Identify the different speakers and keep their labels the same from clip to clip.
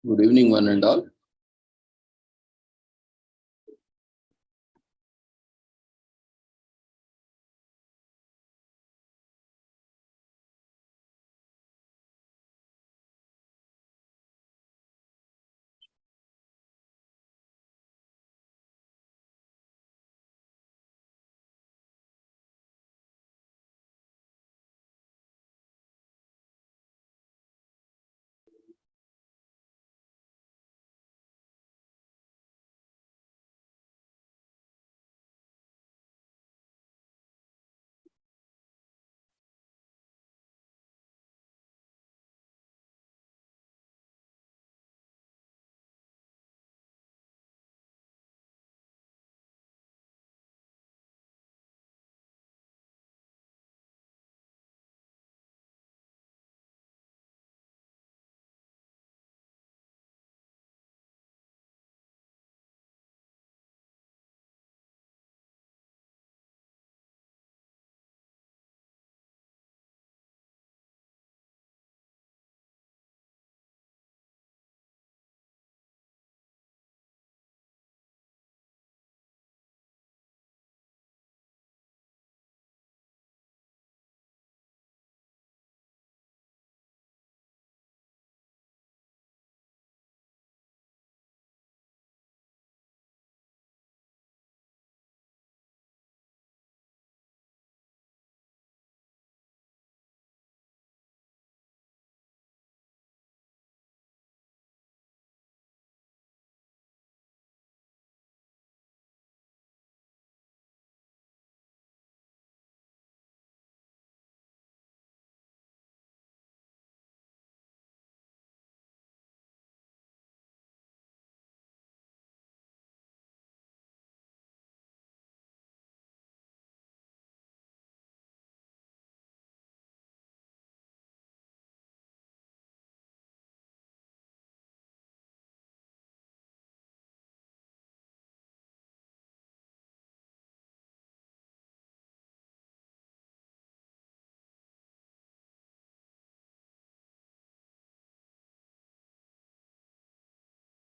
Speaker 1: Good evening, one and all.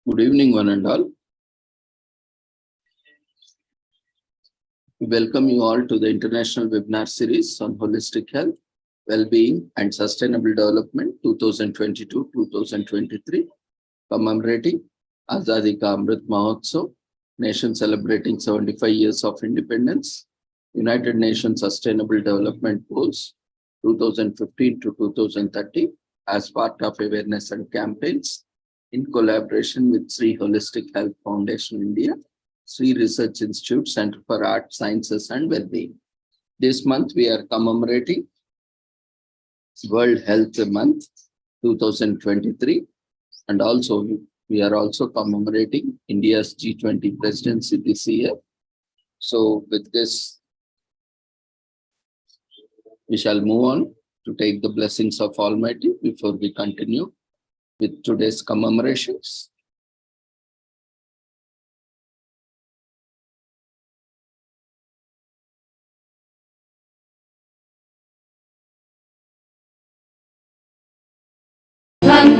Speaker 1: Good evening, one and all. We welcome you all to the International Webinar Series on Holistic Health, Well-being and Sustainable Development 2022-2023, commemorating Azadi Ka Amrit Mahotsav, nation celebrating 75 years of independence, United Nations Sustainable Development Goals 2015 to 2030 as part of awareness and campaigns in collaboration with Sri Holistic Health Foundation India, Sri Research Institute, Center for Art, Sciences and Wellbeing. This month we are commemorating World Health Month 2023, and also we are also commemorating India's G20 presidency this year. So with this, we shall move on to take the blessings of Almighty before we continue with today's commemorations.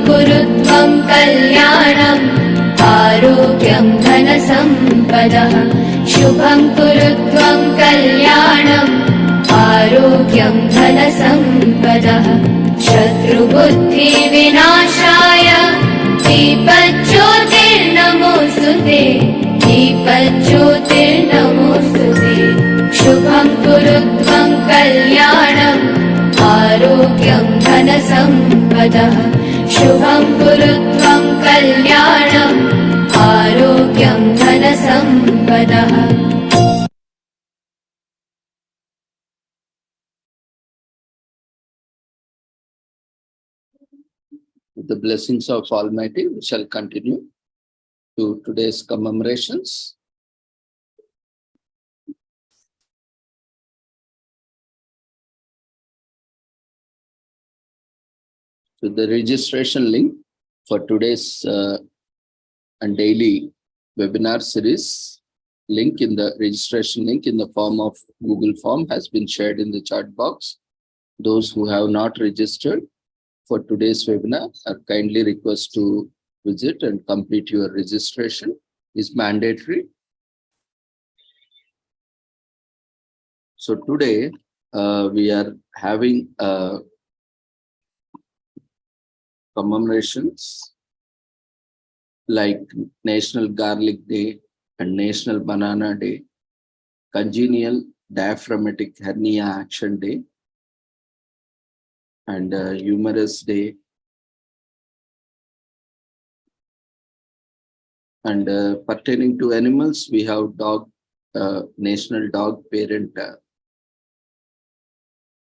Speaker 2: कुरुत्वं कल्याणम् आरोग्यं धनसम्पदः शुभं कुरुत्वं कल्याणम् आरोग्यं धनसम्पदः शत्रुबुद्धिविनाशाय दीपज्योतिर्नमोऽस्तुते दीपज्योतिर्नमोऽस्तुते शुभं कुरुत्वं कल्याणम् आरोग्यं धनसम्पदः शुभं कुरुत्वं कल्याणम् आरोग्यं धनसम्पदः.
Speaker 1: With the blessings of Almighty, we shall continue to today's commemorations. So the registration link for today's and daily webinar series link in the registration link in the form of Google form has been shared in the chat box. Those who have not registered for today's webinar are kindly request to visit and complete your registration is mandatory. So today we are having commemorations like National Garlic Day and National Banana Day, Congenital Diaphragmatic Hernia Action Day, and Humerus Day, and pertaining to animals, we have National Dog Parent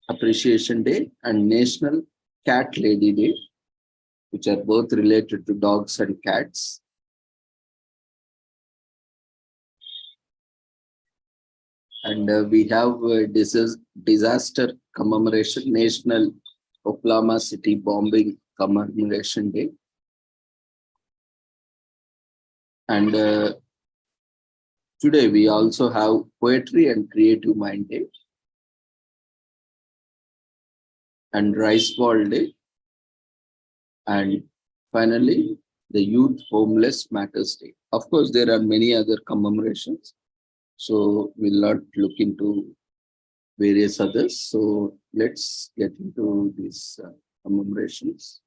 Speaker 1: Appreciation Day and National Cat Lady Day, which are both related to dogs and cats. And we have disaster commemoration, National Oklahoma City Bombing Commemoration Day. And today we also have Poetry and Creative Mind Day and Rice Ball Day. And finally, the Youth Homeless Matters Day. Of course, there are many other commemorations. So we'll not look into various others. So let's get into these commemorations.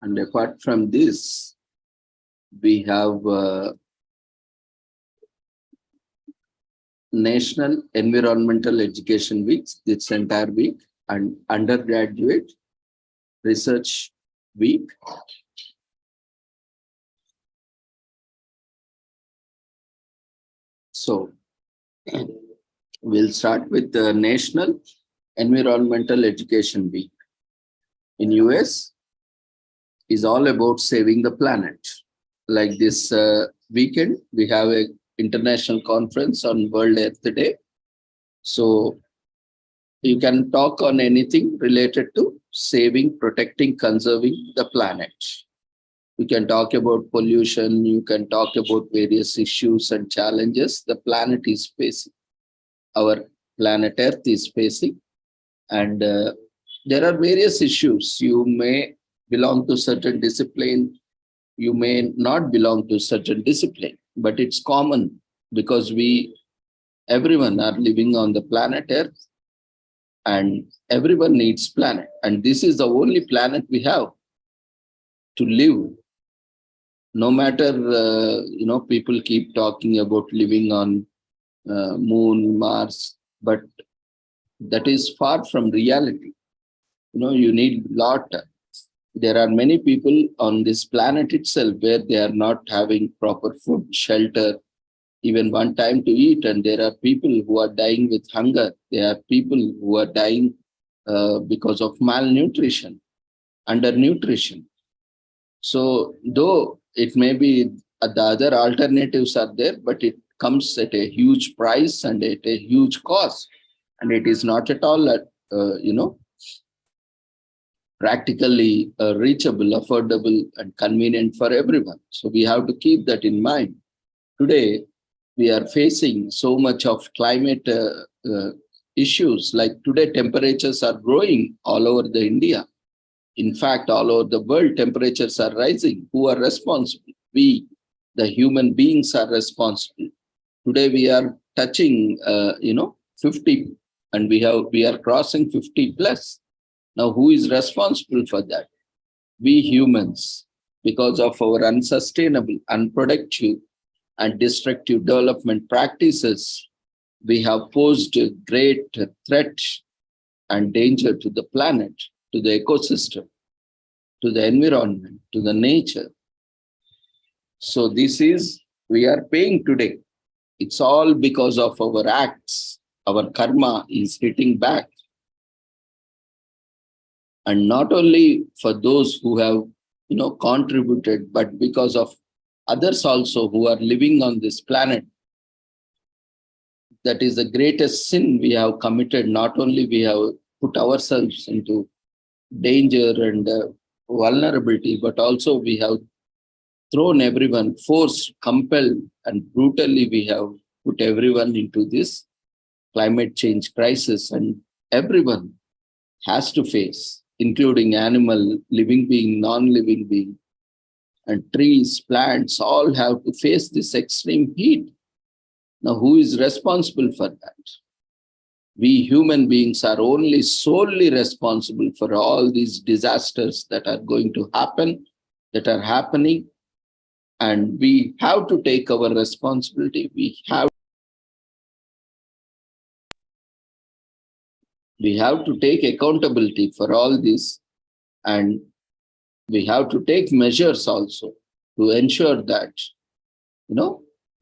Speaker 1: And apart from this, we have National Environmental Education Week this entire week, and Undergraduate Research Week. So we'll start with the National Environmental Education Week. In US, is all about saving the planet. Like this weekend, we have a international conference on World Earth Day. So you can talk on anything related to saving, protecting, conserving the planet. You can talk about pollution, you can talk about various issues and challenges the planet is facing, our planet Earth is facing. And there are various issues. You may belong to certain discipline, you may not belong to certain discipline, but it's common because everyone are living on the planet Earth and everyone needs planet. And this is the only planet we have to live. No matter, people keep talking about living on Moon, Mars, but that is far from reality. You need lot. There are many people on this planet itself where they are not having proper food, shelter, even one time to eat. And there are people who are dying with hunger. There are people who are dying because of malnutrition, undernutrition. So though it may be the other alternatives are there, but it comes at a huge price and at a huge cost. And it is not at all, practically reachable, affordable, and convenient for everyone. So we have to keep that in mind. Today, we are facing so much of climate issues. Like today, temperatures are growing all over the India. In fact, all over the world, temperatures are rising. Who are responsible? We, the human beings, are responsible. Today, we are touching, 50, and we are crossing 50 plus. Now, who is responsible for that? We humans, because of our unsustainable, unproductive, and destructive development practices, we have posed a great threat and danger to the planet, to the ecosystem, to the environment, to the nature. So we are paying today. It's all because of our acts. Our karma is hitting back. And not only for those who have, contributed, but because of others also who are living on this planet. That is the greatest sin we have committed. Not only we have put ourselves into danger and vulnerability, but also we have thrown everyone, forced, compelled, and brutally we have put everyone into this climate change crisis, and everyone has to face, including animal, living being, non-living being, and trees, plants, all have to face this extreme heat. Now, who is responsible for that? We human beings are only solely responsible for all these disasters that are going to happen, that are happening, and we have to take our responsibility. We have to take accountability for all this, and we have to take measures also to ensure that,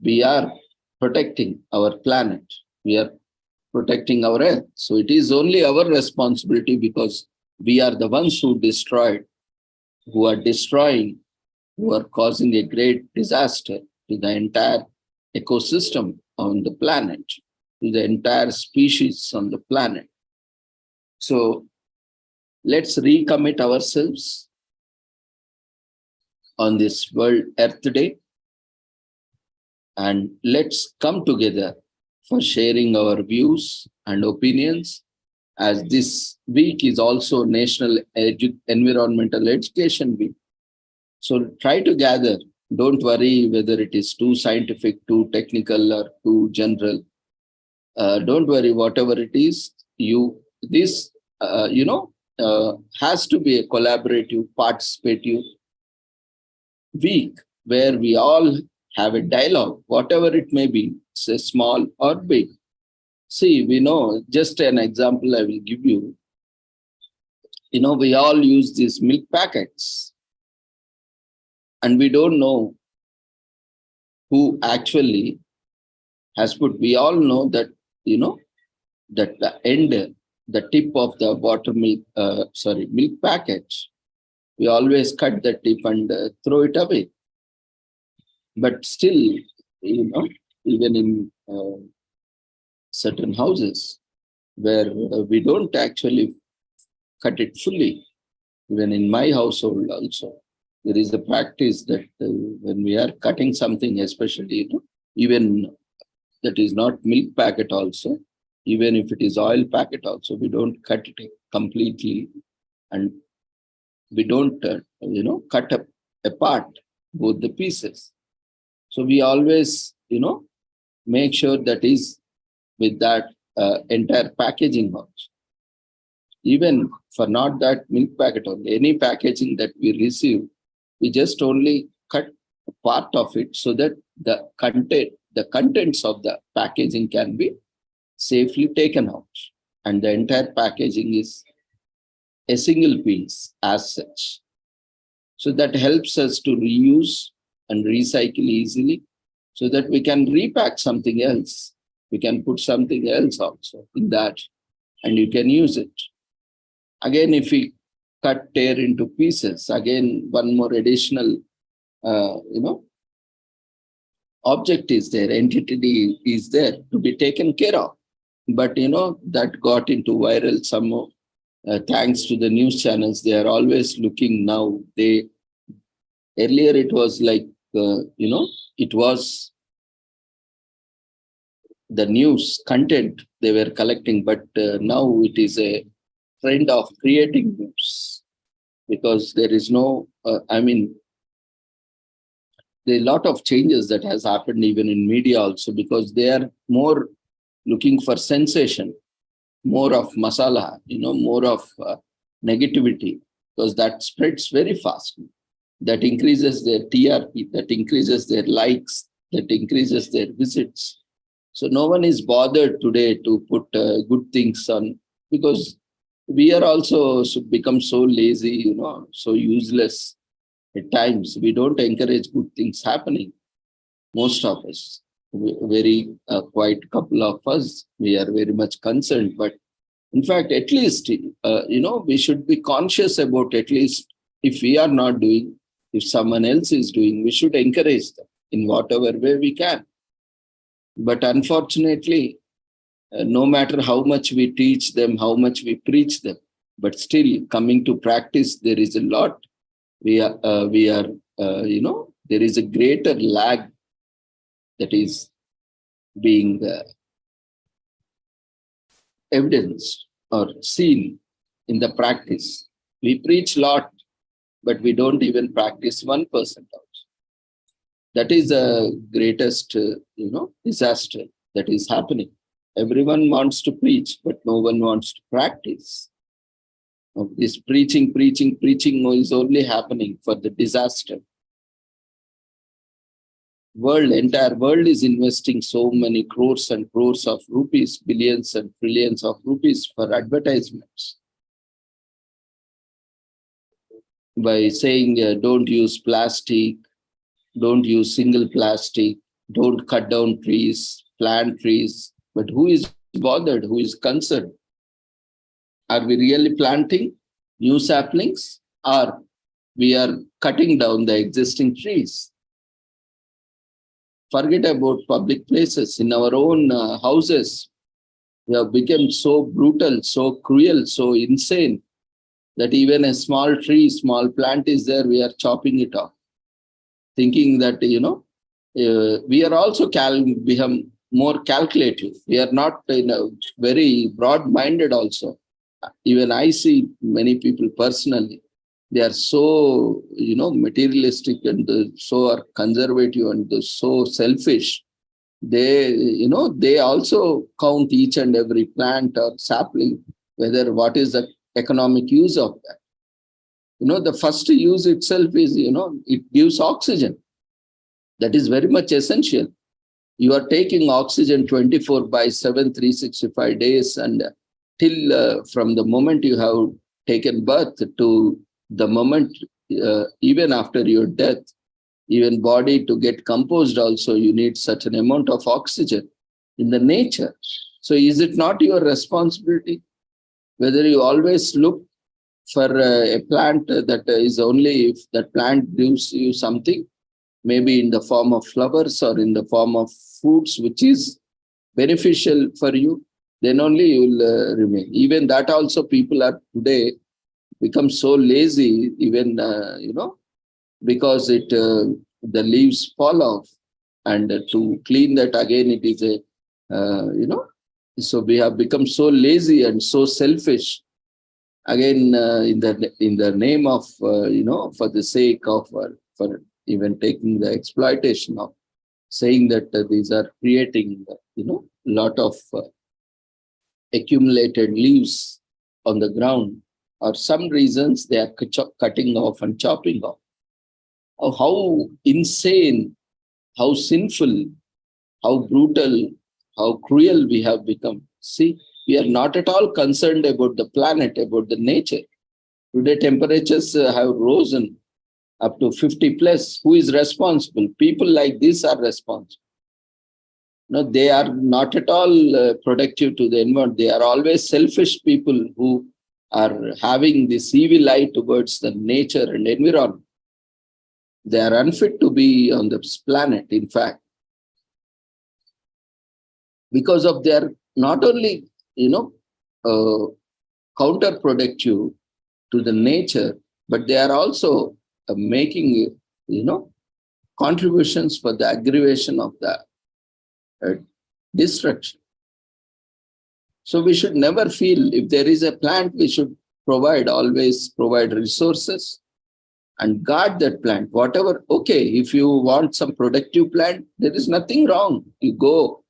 Speaker 1: we are protecting our planet. We are protecting our earth. So it is only our responsibility, because we are the ones who destroyed, who are destroying, who are causing a great disaster to the entire ecosystem on the planet, to the entire species on the planet. So let's recommit ourselves on this World Earth Day, and let's come together for sharing our views and opinions, as this week is also National Environmental Education Week. So try to gather. Don't worry whether it is too scientific, too technical, or too general. Don't worry, whatever it is, this has to be a collaborative, participative week where we all have a dialogue, whatever it may be, say small or big. See, we know, just an example I will give you. We all use these milk packets, and we don't know who actually has put. We all know that, that the tip of the milk packet, we always cut the tip and throw it away. But still, even in certain houses where we don't actually cut it fully, even in my household also, there is a practice that when we are cutting something, especially, even that is not milk packet also, even if it is oil packet also, we don't cut it completely, and we don't, cut apart both the pieces. So we always, make sure that is with that entire packaging also. Even for not that milk packet only, any packaging that we receive, we just only cut a part of it so that the contents of the packaging can be safely taken out. And the entire packaging is a single piece as such. So that helps us to reuse and recycle easily, so that we can repack something else. We can put something else also in that, and you can use it. Again, if we tear into pieces, again, one more additional, object is there, entity is there to be taken care of. But, that got into viral somehow. Thanks to the news channels, they are always looking now. Earlier it was like, it was the news content they were collecting, but now it is a trend of creating news, because there is no, there are a lot of changes that has happened even in media also, because they are more looking for sensation, more of masala, more of negativity, because that spreads very fast. That increases their TRP, that increases their likes, that increases their visits. So no one is bothered today to put good things on, because we are also become so lazy, so useless at times. We don't encourage good things happening. Most of us, quite couple of us, we are very much concerned. But in fact, at least, we should be conscious about, at least if we are not doing, if someone else is doing, we should encourage them in whatever way we can. But unfortunately, no matter how much we teach them, how much we preach them, but still coming to practice, there is a lot we are there is a greater lag that is being evidenced or seen in the practice. We preach a lot, but we don't even practice 1% also. That is the greatest, disaster that is happening. Everyone wants to preach, but no one wants to practice. This preaching is only happening for the disaster. Entire world is investing so many crores and crores of rupees, billions and trillions of rupees for advertisements. By saying, don't use plastic, don't use single plastic, don't cut down trees, plant trees. But who is bothered? Who is concerned? Are we really planting new saplings, or we are cutting down the existing trees? Forget about public places. In our own houses, we have become so brutal, so cruel, so insane that even a small tree, small plant is there, we are chopping it off, thinking that, we are also become more calculative. We are not very broad-minded also. Even I see many people personally, they are so, materialistic and so are conservative and so selfish. They also count each and every plant or sapling, whether what is the economic use of that. The first use itself is, it gives oxygen. That is very much essential. You are taking oxygen 24/7, 365 days, and till from the moment you have taken birth to the moment, even after your death, even body to get composed also, you need such an amount of oxygen in the nature. So is it not your responsibility? Whether you always look for a plant that is only if that plant gives you something, maybe in the form of flowers or in the form of foods, which is beneficial for you, then only you will remain. Even that also, people are today become so lazy, even, because the leaves fall off, and to clean that again, it is so we have become so lazy and so selfish. Again, in the name of, for the sake of, for even taking the exploitation of saying that these are creating, lot of accumulated leaves on the ground, or some reasons they are cutting off and chopping off. How insane, how sinful, how brutal, how cruel we have become. See, we are not at all concerned about the planet, about the nature. Today, temperatures have risen up to 50 plus. Who is responsible? People like this are responsible. No, they are not at all productive to the environment. They are always selfish people who are having this evil eye towards the nature and environment. They are unfit to be on this planet, in fact, because of their not only, counterproductive to the nature, but they are also making, contributions for the aggravation of the destruction. So we should never feel, if there is a plant, we should always provide resources and guard that plant. Whatever, okay, if you want some productive plant, there is nothing wrong. You go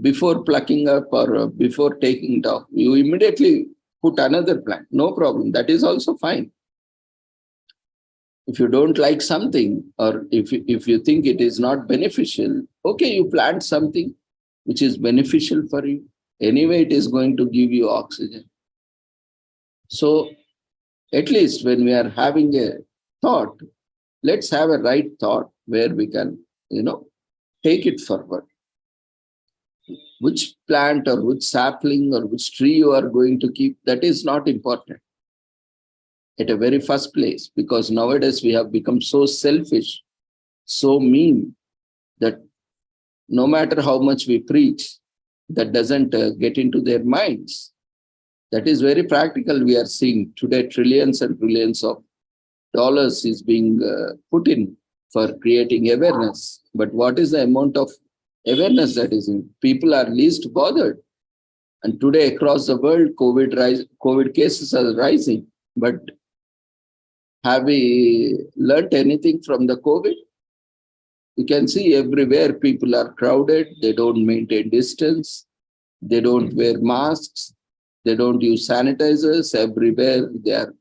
Speaker 1: before plucking up or before taking it off, you immediately put another plant. No problem. That is also fine. If you don't like something, or if you think it is not beneficial, okay, you plant something which is beneficial for you. Anyway, it is going to give you oxygen. So at least when we are having a thought, let's have a right thought where we can, take it forward. Which plant or which sapling or which tree you are going to keep, that is not important at a very first place, because nowadays we have become so selfish, so mean, that no matter how much we preach, that doesn't get into their minds. That is very practical. We are seeing today trillions and trillions of dollars is being put in for creating awareness. But what is the amount of awareness that is in? People are least bothered. And today across the world, COVID cases are rising. But have we learnt anything from the COVID? You can see everywhere people are crowded. They don't maintain distance. They don't wear masks. They don't use sanitizers. Everywhere they are,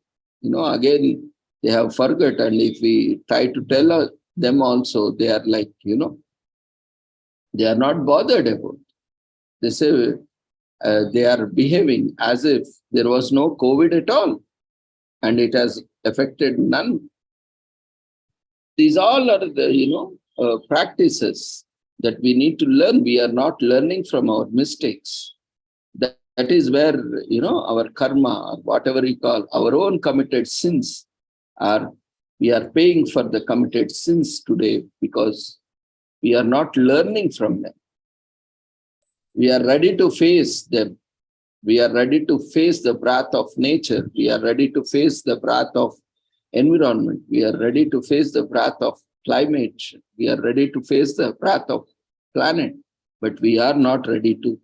Speaker 1: again, they have forgot. And if we try to tell them also, they are like, they are not bothered about. They say they are behaving as if there was no COVID at all. And it has affected none. These all are the, practices that we need to learn. We are not learning from our mistakes. That is where, our karma, or whatever we call, our own committed sins we are paying for the committed sins today because we are not learning from them. We are ready to face them. We are ready to face the wrath of nature. We are ready to face the wrath of environment. We are ready to face the wrath of climate. We are ready to face the wrath of planet. But we are not ready to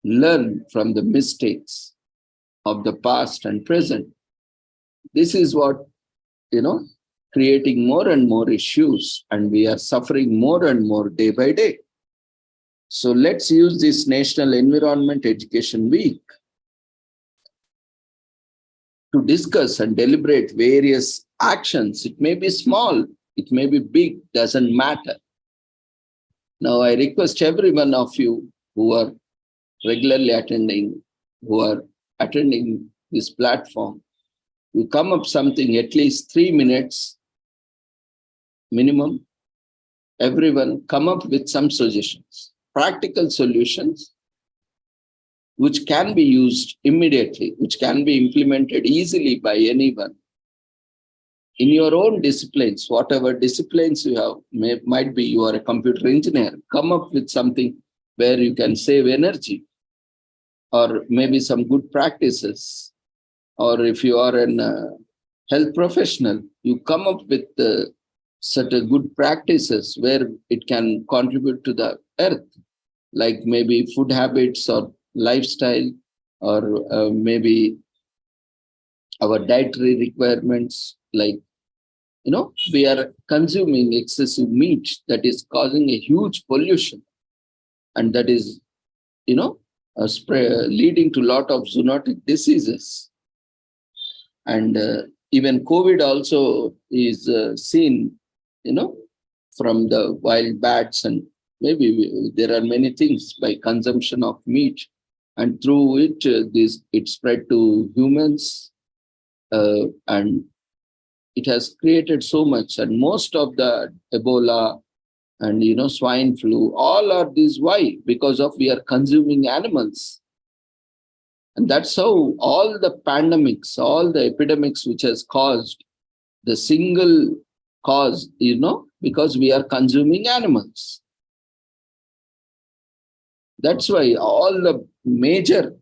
Speaker 1: learn from the mistakes of the past and present. This is what, creating more and more issues, and we are suffering more and more day by day. So let's use this National Environment Education Week to discuss and deliberate various actions. It may be small, it may be big, doesn't matter. Now I request every one of you who are regularly attending this platform, you come up something at least 3 minutes minimum. Everyone come up with some suggestions, practical solutions, which can be used immediately, which can be implemented easily by anyone. In your own disciplines, whatever disciplines you have, might be you are a computer engineer, come up with something where you can save energy, or maybe some good practices. Or if you are a health professional, you come up with certain good practices where it can contribute to the earth, like maybe food habits or lifestyle, or maybe our dietary requirements, like, we are consuming excessive meat that is causing a huge pollution, and that is, leading to a lot of zoonotic diseases. And even COVID also is seen, from the wild bats, and maybe there are many things by consumption of meat, and through it, it spread to humans, and it has created so much. And most of the Ebola and swine flu, all are these. Why? Because of we are consuming animals. And that's how all the pandemics, all the epidemics which has caused, the single cause, because we are consuming animals. That's why all the major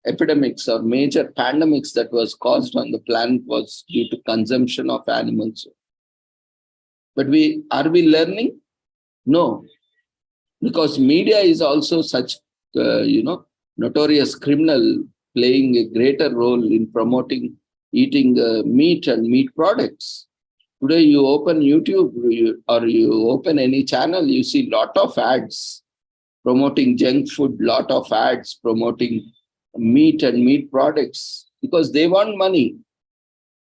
Speaker 1: epidemics or major pandemics that was caused on the planet was due to consumption of animals. But are we learning? No, because media is also such, notorious criminal, playing a greater role in promoting eating meat and meat products. Today, you open YouTube or you open any channel, you see lot of ads promoting junk food, lot of ads promoting meat and meat products, because they want money.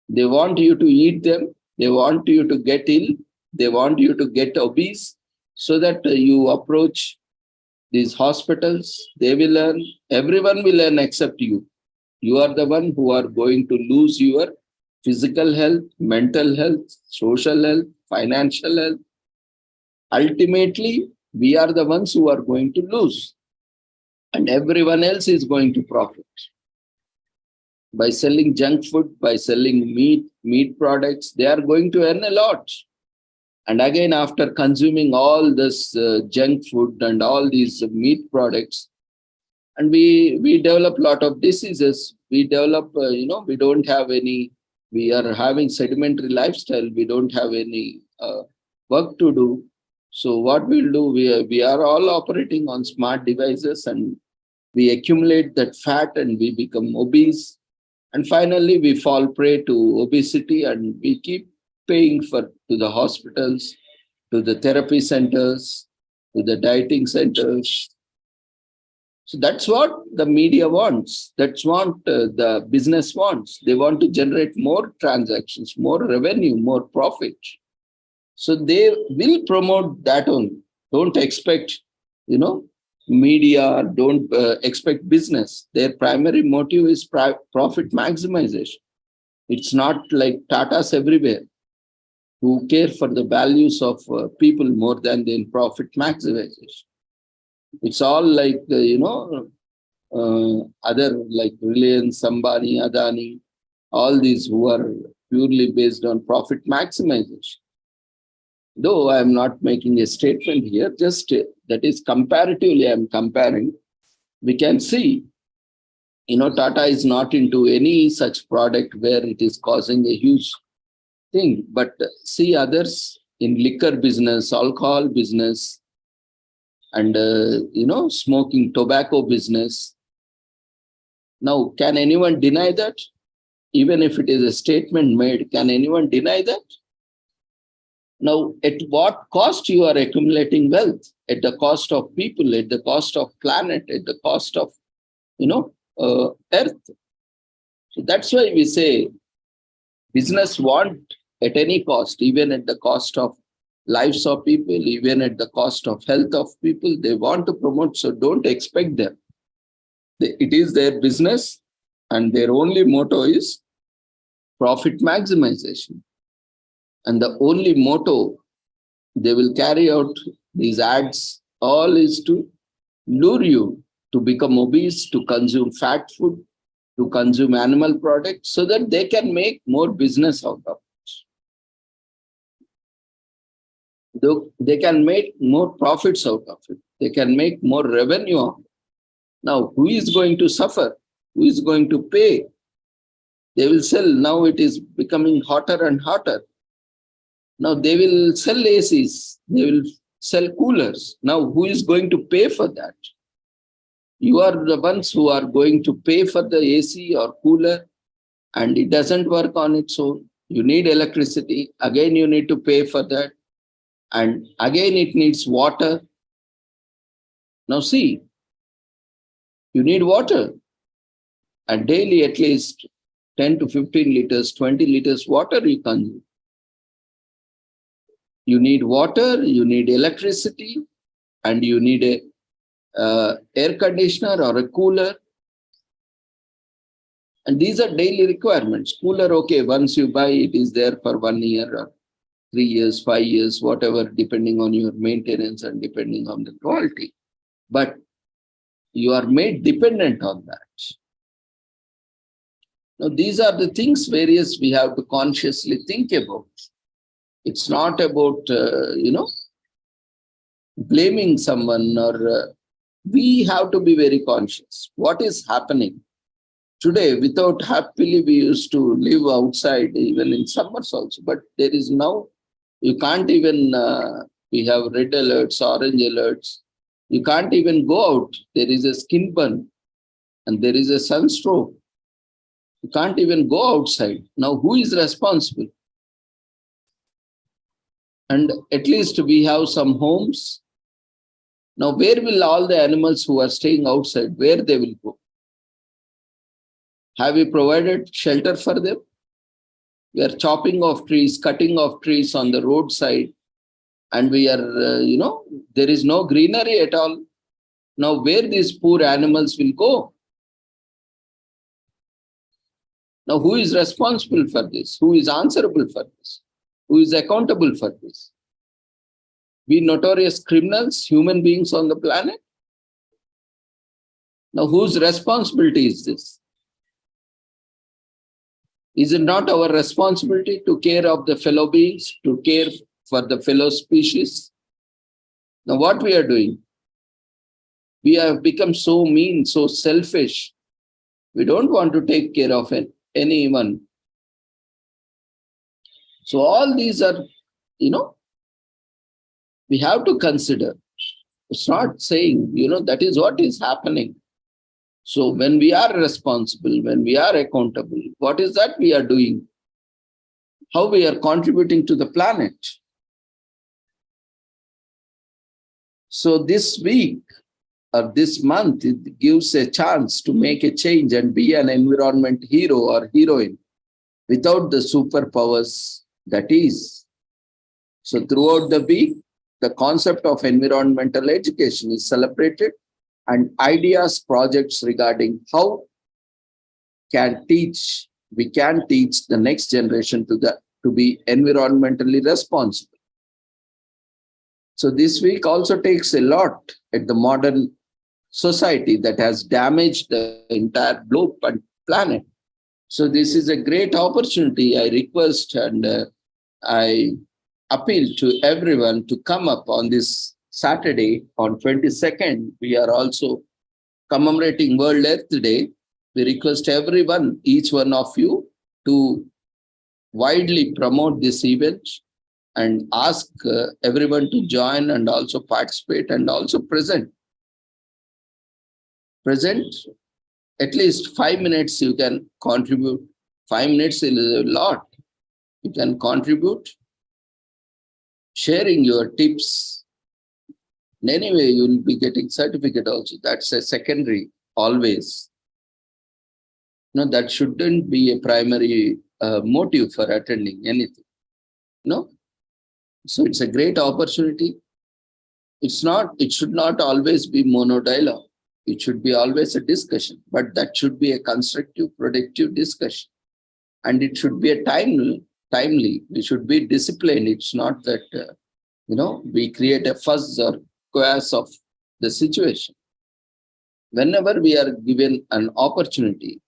Speaker 1: They want you to eat them. They want you to get ill. They want you to get obese, so that you approach these hospitals. They will learn. Everyone will learn except you. You are the one who are going to lose your physical health, mental health, social health, financial health. Ultimately, we are the ones who are going to lose, and everyone else is going to profit. By selling junk food, by selling meat products, they are going to earn a lot. And again, after consuming all this junk food and all these meat products, and we develop a lot of diseases. We develop, we don't have any, we are having sedimentary lifestyle. We don't have any work to do. So what we'll do, we are all operating on smart devices, and we accumulate that fat and we become obese. And finally, we fall prey to obesity, and we keep paying to the hospitals, to the therapy centers, to the dieting centers. So that's what the media wants. That's what the business wants. They want to generate more transactions, more revenue, more profit. So they will promote that only. Don't expect, media, don't expect business. Their primary motive is profit maximization. It's not like Tatas everywhere who care for the values of people more than the profit maximization. It's all like, other like Reliance, Ambani, Adani, all these who are purely based on profit maximization. Though I am not making a statement here, just that is comparatively I am comparing. We can see, Tata is not into any such product where it is causing a huge thing. But see others in liquor business, alcohol business, and, smoking tobacco business. Now, can anyone deny that? Even if it is a statement made, can anyone deny that? Now, at what cost you are accumulating wealth? At the cost of people, at the cost of planet, at the cost of, earth. So that's why we say business want at any cost, even at the cost of lives of people, even at the cost of health of people, they want to promote. So don't expect them. It is their business, and their only motto is profit maximization. And the only motto they will carry out these ads, all is to lure you to become obese, to consume fat food, to consume animal products, so that they can make more business out of it. They can make more profits out of it. They can make more revenue out of it. Now, who is going to suffer? Who is going to pay? They will sell. Now it is becoming hotter and hotter. Now they will sell ACs. They will sell coolers. Now who is going to pay for that? You are the ones who are going to pay for the AC or cooler, and it doesn't work on its own. You need electricity. Again, you need to pay for that. And again, it needs water. Now see, you need water. And daily at least 10 to 15 liters, 20 liters water you consume. You need water, you need electricity, and you need a air conditioner or a cooler. And these are daily requirements. Cooler, okay, once you buy, it is there for 1 year or 3 years, 5 years, whatever, depending on your maintenance and depending on the quality. But you are made dependent on that. Now, these are the things various we have to consciously think about. It's not about, blaming someone, or we have to be very conscious. What is happening? Today, without happily, we used to live outside, even in summers also. But there is now, you can't even, we have red alerts, orange alerts. You can't even go out. There is a skin burn and there is a sunstroke. You can't even go outside. Now, who is responsible? And at least we have some homes. Now, where will all the animals who are staying outside, where they will go? Have we provided shelter for them? We are chopping off trees, cutting off trees on the roadside, and we are, there is no greenery at all. Now, where these poor animals will go? Now, who is responsible for this? Who is answerable for this? Who is accountable for this? We notorious criminals, human beings on the planet? Now, whose responsibility is this? Is it not our responsibility to care of the fellow beings, to care for the fellow species? Now, what we are doing? We have become so mean, so selfish. We don't want to take care of anyone. So all these are we have to consider. It's not saying, that is what is happening. So when we are responsible, when we are accountable, what is that we are doing? How we are contributing to the planet? So this week or this month, it gives a chance to make a change and be an environment hero or heroine without the superpowers that is. So throughout the week, the concept of environmental education is celebrated, and ideas, projects regarding how we can teach the next generation to be environmentally responsible. So this week also takes a lot at the modern society that has damaged the entire globe and planet. So this is a great opportunity. I request and I appeal to everyone to come up on this Saturday on 22nd. We are also commemorating World Earth Day. We request everyone, each one of you, to widely promote this event and ask everyone to join and also participate and also present. At least 5 minutes you can contribute. 5 minutes is a lot. You can contribute, sharing your tips. And anyway, you will be getting certificate also. That's a secondary always. That shouldn't be a primary motive for attending anything. So it's a great opportunity. It should not always be monodialogue. It should be always a discussion, but that should be a constructive, productive discussion. And it should be a timely. We should be disciplined. It's not that, we create a fuss or chaos of the situation. Whenever we are given an opportunity,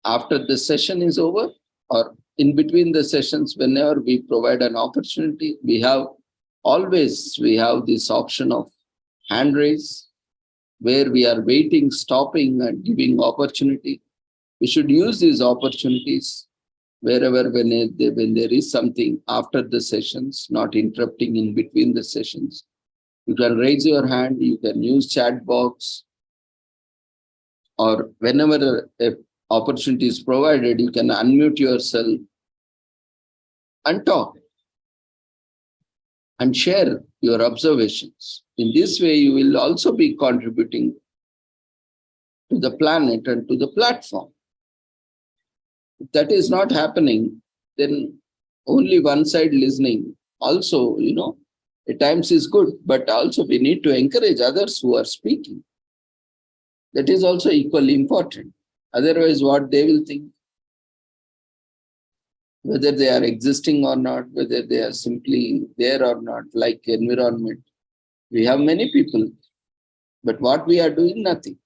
Speaker 1: after the session is over or in between the sessions, whenever we provide an opportunity, we have this option of hand raise, where we are waiting, stopping and giving opportunity. We should use these opportunities wherever, when there is something after the sessions, not interrupting in between the sessions. You can raise your hand, you can use chat box, or whenever a opportunity is provided, you can unmute yourself and talk and share your observations. In this way, you will also be contributing to the planet and to the platform. If that is not happening, then only one side listening also, at times is good, but also we need to encourage others who are speaking. That is also equally important. Otherwise, what they will think, whether they are existing or not, whether they are simply there or not, like environment. We have many people, but what we are doing, nothing.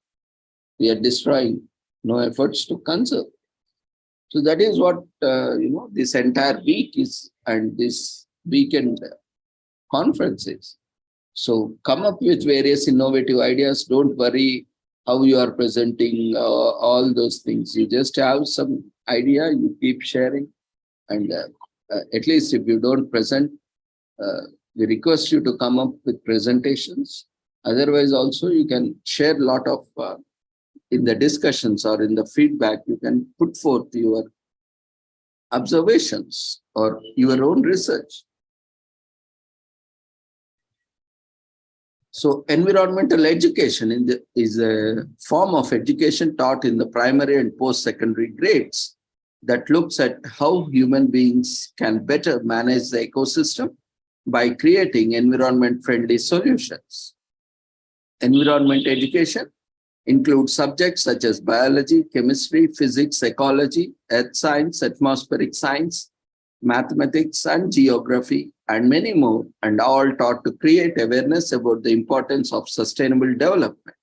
Speaker 1: We are destroying, no efforts to conserve. So that is what, this entire week is, and this weekend conference is. So come up with various innovative ideas. Don't worry how you are presenting all those things. You just have some idea, you keep sharing. And at least if you don't present, we request you to come up with presentations. Otherwise, also you can share a lot of, in the discussions or in the feedback, you can put forth your observations or your own research. So environmental education is a form of education taught in the primary and post-secondary grades that looks at how human beings can better manage the ecosystem by creating environment-friendly solutions. Environment education includes subjects such as biology, chemistry, physics, ecology, earth science, atmospheric science, mathematics, and geography, and many more, and all taught to create awareness about the importance of sustainable development.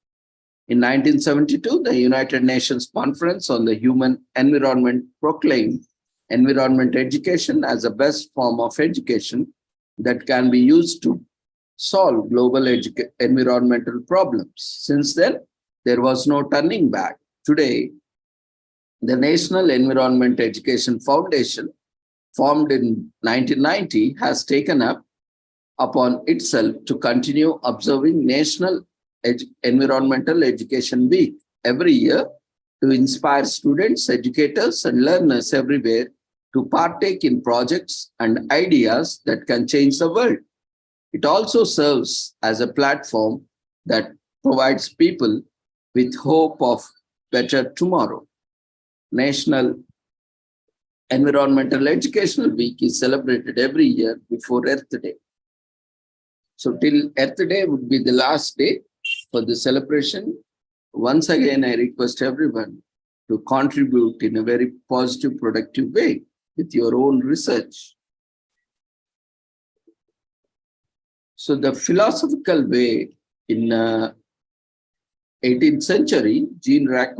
Speaker 1: In 1972, the United Nations Conference on the Human Environment proclaimed environment education as the best form of education that can be used to solve global environmental problems. Since then, there was no turning back. Today, the National Environment Education Foundation formed in 1990, has taken up upon itself to continue observing National Environmental Education Week every year to inspire students, educators, and learners everywhere to partake in projects and ideas that can change the world. It also serves as a platform that provides people with hope of better tomorrow. National Environmental Educational Week is celebrated every year before Earth Day. So till Earth Day would be the last day for the celebration. Once again, I request everyone to contribute in a very positive, productive way with your own research. So the philosophical way in 18th century, Jean-Jacques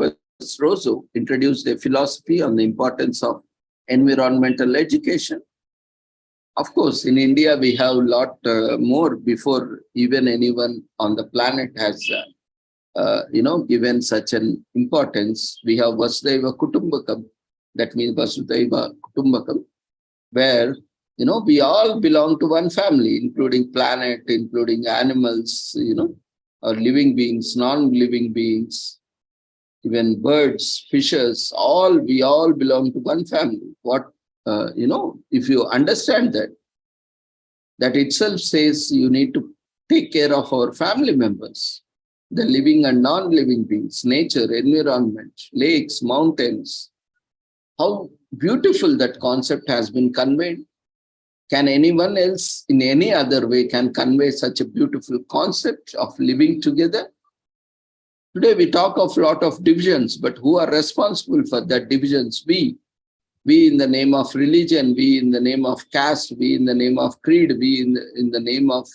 Speaker 1: Rousseau introduced a philosophy on the importance of environmental education. Of course, in India, we have a lot more before even anyone on the planet has, given such an importance. We have Vasudhaiva Kutumbakam, that means Vasudhaiva Kutumbakam, where, we all belong to one family, including planet, including animals, or living beings, non-living beings, even birds, fishes, we all belong to one family. If you understand that itself says you need to take care of our family members, the living and non-living beings, nature, environment, lakes, mountains. How beautiful that concept has been conveyed. Can anyone else in any other way can convey such a beautiful concept of living together? Today we talk of a lot of divisions, but who are responsible for that divisions? We in the name of religion, we in the name of caste, we in the name of creed, we in the name of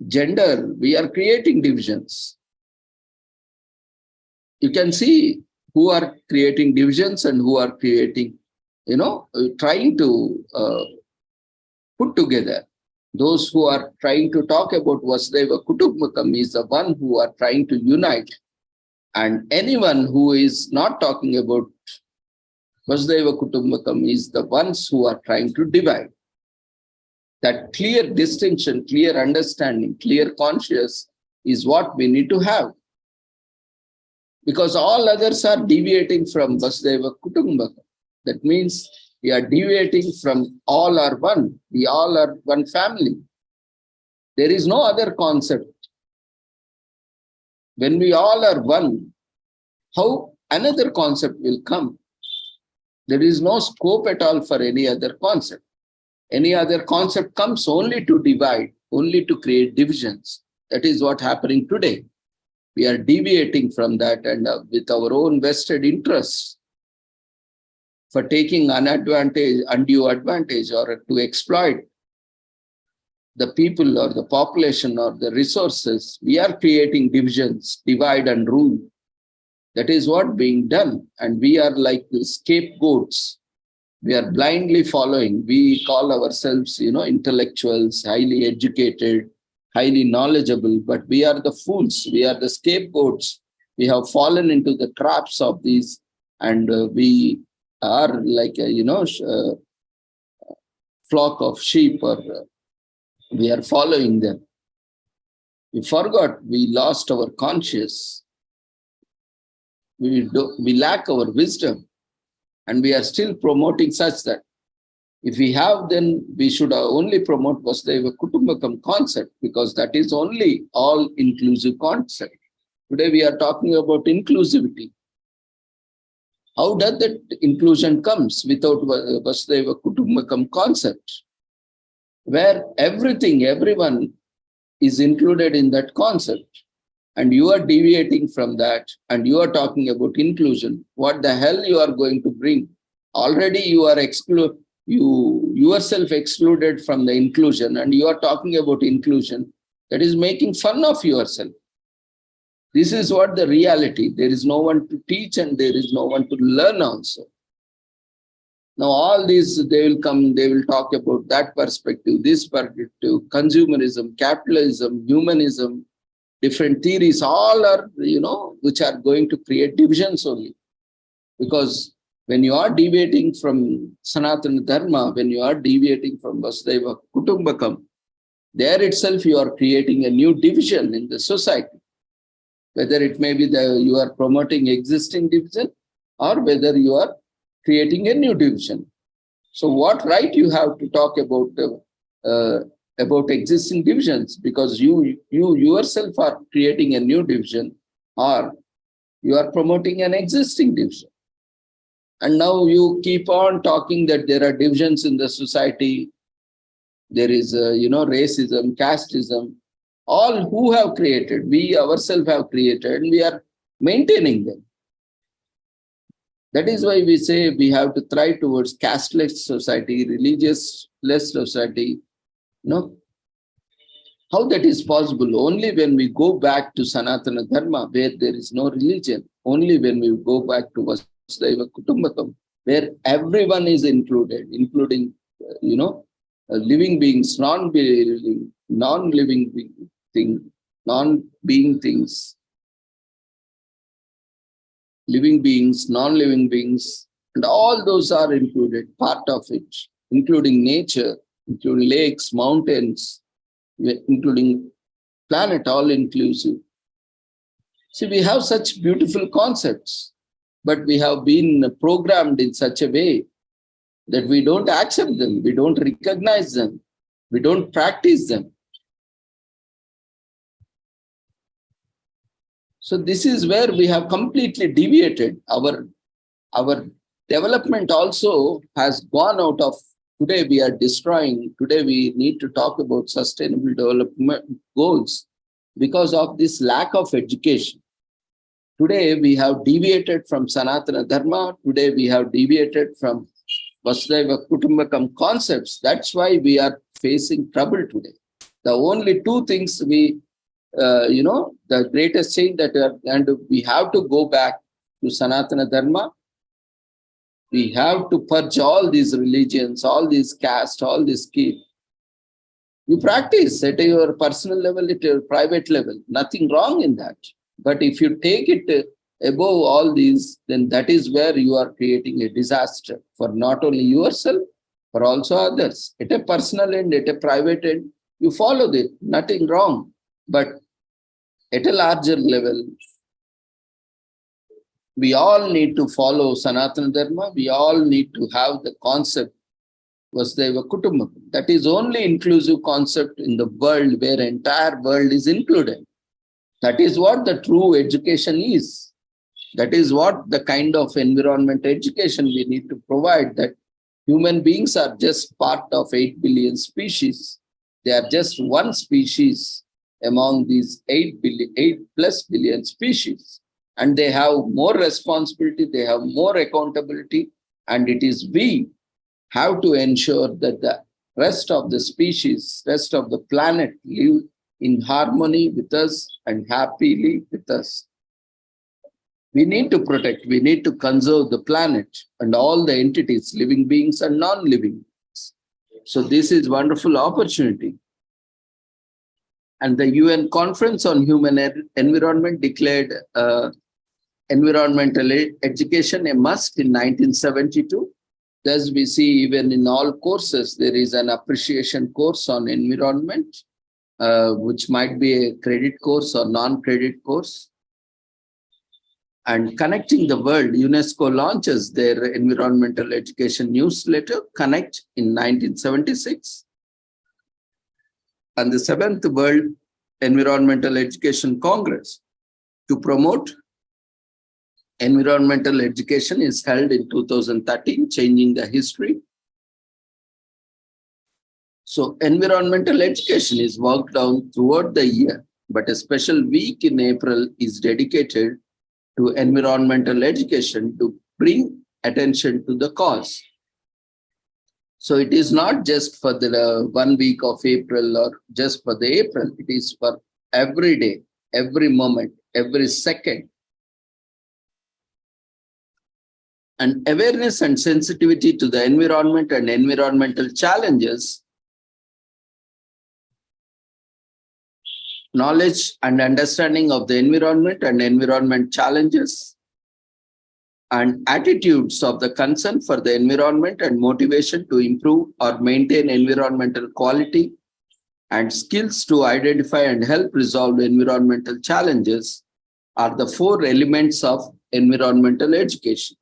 Speaker 1: gender, we are creating divisions. You can see who are creating divisions and who are creating, trying to put together. Those who are trying to talk about Vasudhaiva Kutumbakam is the one who are trying to unite. And anyone who is not talking about Vasudhaiva Kutumbakam is the ones who are trying to divide. That clear distinction, clear understanding, clear conscience is what we need to have. Because all others are deviating from Vasudhaiva Kutumbakam. That means we are deviating from all are one. We all are one family. There is no other concept. When we all are one, how another concept will come? There is no scope at all for any other concept. Any other concept comes only to divide, only to create divisions. That is what's happening today. We are deviating from that and with our own vested interests for taking undue advantage or to exploit the people or the population or the resources, we are creating divisions, divide and rule. That is what being done. And we are like the scapegoats. We are blindly following. We call ourselves, intellectuals, highly educated, highly knowledgeable, but we are the fools. We are the scapegoats. We have fallen into the traps of these, and we are like a, flock of sheep, or we are following them. We forgot, we lost our conscience. We lack our wisdom, and we are still promoting such that if we have, then we should only promote Vasudhaiva Kutumbakam concept, because that is only all-inclusive concept. Today we are talking about inclusivity. How does that inclusion comes without Vasudhaiva Kutumbakam concept, where everyone is included in that concept, and you are deviating from that, and you are talking about inclusion? What the hell you are going to bring? Already you are you yourself excluded from the inclusion, and you are talking about inclusion. That is making fun of yourself. This is what the reality. There is no one to teach and there is no one to learn also. Now all these, they will come, they will talk about that perspective, this perspective, consumerism, capitalism, humanism, different theories, all are, which are going to create divisions only. Because When you are deviating from Sanatana Dharma, when you are deviating from Vasudhaiva Kutumbakam, there itself you are creating a new division in the society. Whether it may be that you are promoting existing division or whether you are creating a new division. So what right you have to talk about existing divisions, because you yourself are creating a new division or you are promoting an existing division. And now you keep on talking that there are divisions in the society. There is, racism, casteism, all who have created, we ourselves have created, and we are maintaining them. That is why we say we have to thrive towards casteless society, religious-less society. How that is possible? Only when we go back to Sanatana Dharma, where there is no religion. Only when we go back to Vasudhaiva Kutumbakam, where everyone is included, including, living beings, non-living things, living beings, non-living beings, and all those are included, part of it, including nature, including lakes, mountains, including planet, all inclusive. See, we have such beautiful concepts, but we have been programmed in such a way that we don't accept them, we don't recognize them, we don't practice them. So this is where we have completely deviated. Our development also has gone out of, today we are destroying, today we need to talk about sustainable development goals because of this lack of education. Today we have deviated from Sanatana Dharma, today we have deviated from Vasudhaiva Kutumbakam concepts. That's why we are facing trouble today. The only two things the greatest change that we have to go back to Sanatana Dharma. We have to purge all these religions, all these castes, all these schemes. You practice at your personal level, at your private level, nothing wrong in that. But if you take it above all these, then that is where you are creating a disaster for not only yourself, but also others. At a personal end, at a private end, you follow it, nothing wrong. But at a larger level, we all need to follow Sanatana Dharma. We all need to have the concept Vasudhaiva Kutumbakam. That is only inclusive concept in the world where entire world is included. That is what the true education is. That is what the kind of environment education we need to provide, that human beings are just part of 8 billion species. They are just one species among these 8 plus billion species. And they have more responsibility, they have more accountability, and it is we have to ensure that the rest of the species, rest of the planet live in harmony with us and happily with us. We need to protect, we need to conserve the planet and all the entities, living beings and non-living beings. So this is wonderful opportunity. And the UN Conference on Human Environment declared environmental education a must in 1972. Thus, we see even in all courses, there is an appreciation course on environment, which might be a credit course or non-credit course. And Connecting the World, UNESCO launches their environmental education newsletter, Connect, in 1976. And the 7th World Environmental Education Congress to promote environmental education is held in 2013, changing the history. So environmental education is worked on throughout the year, but a special week in April is dedicated to environmental education to bring attention to the cause. So it is not just for the 1 week of April or just for the April, it is for every day, every moment, every second. And awareness and sensitivity to the environment and environmental challenges, knowledge and understanding of the environment and environment challenges, and attitudes of the concern for the environment and motivation to improve or maintain environmental quality and skills to identify and help resolve environmental challenges are the four elements of environmental education.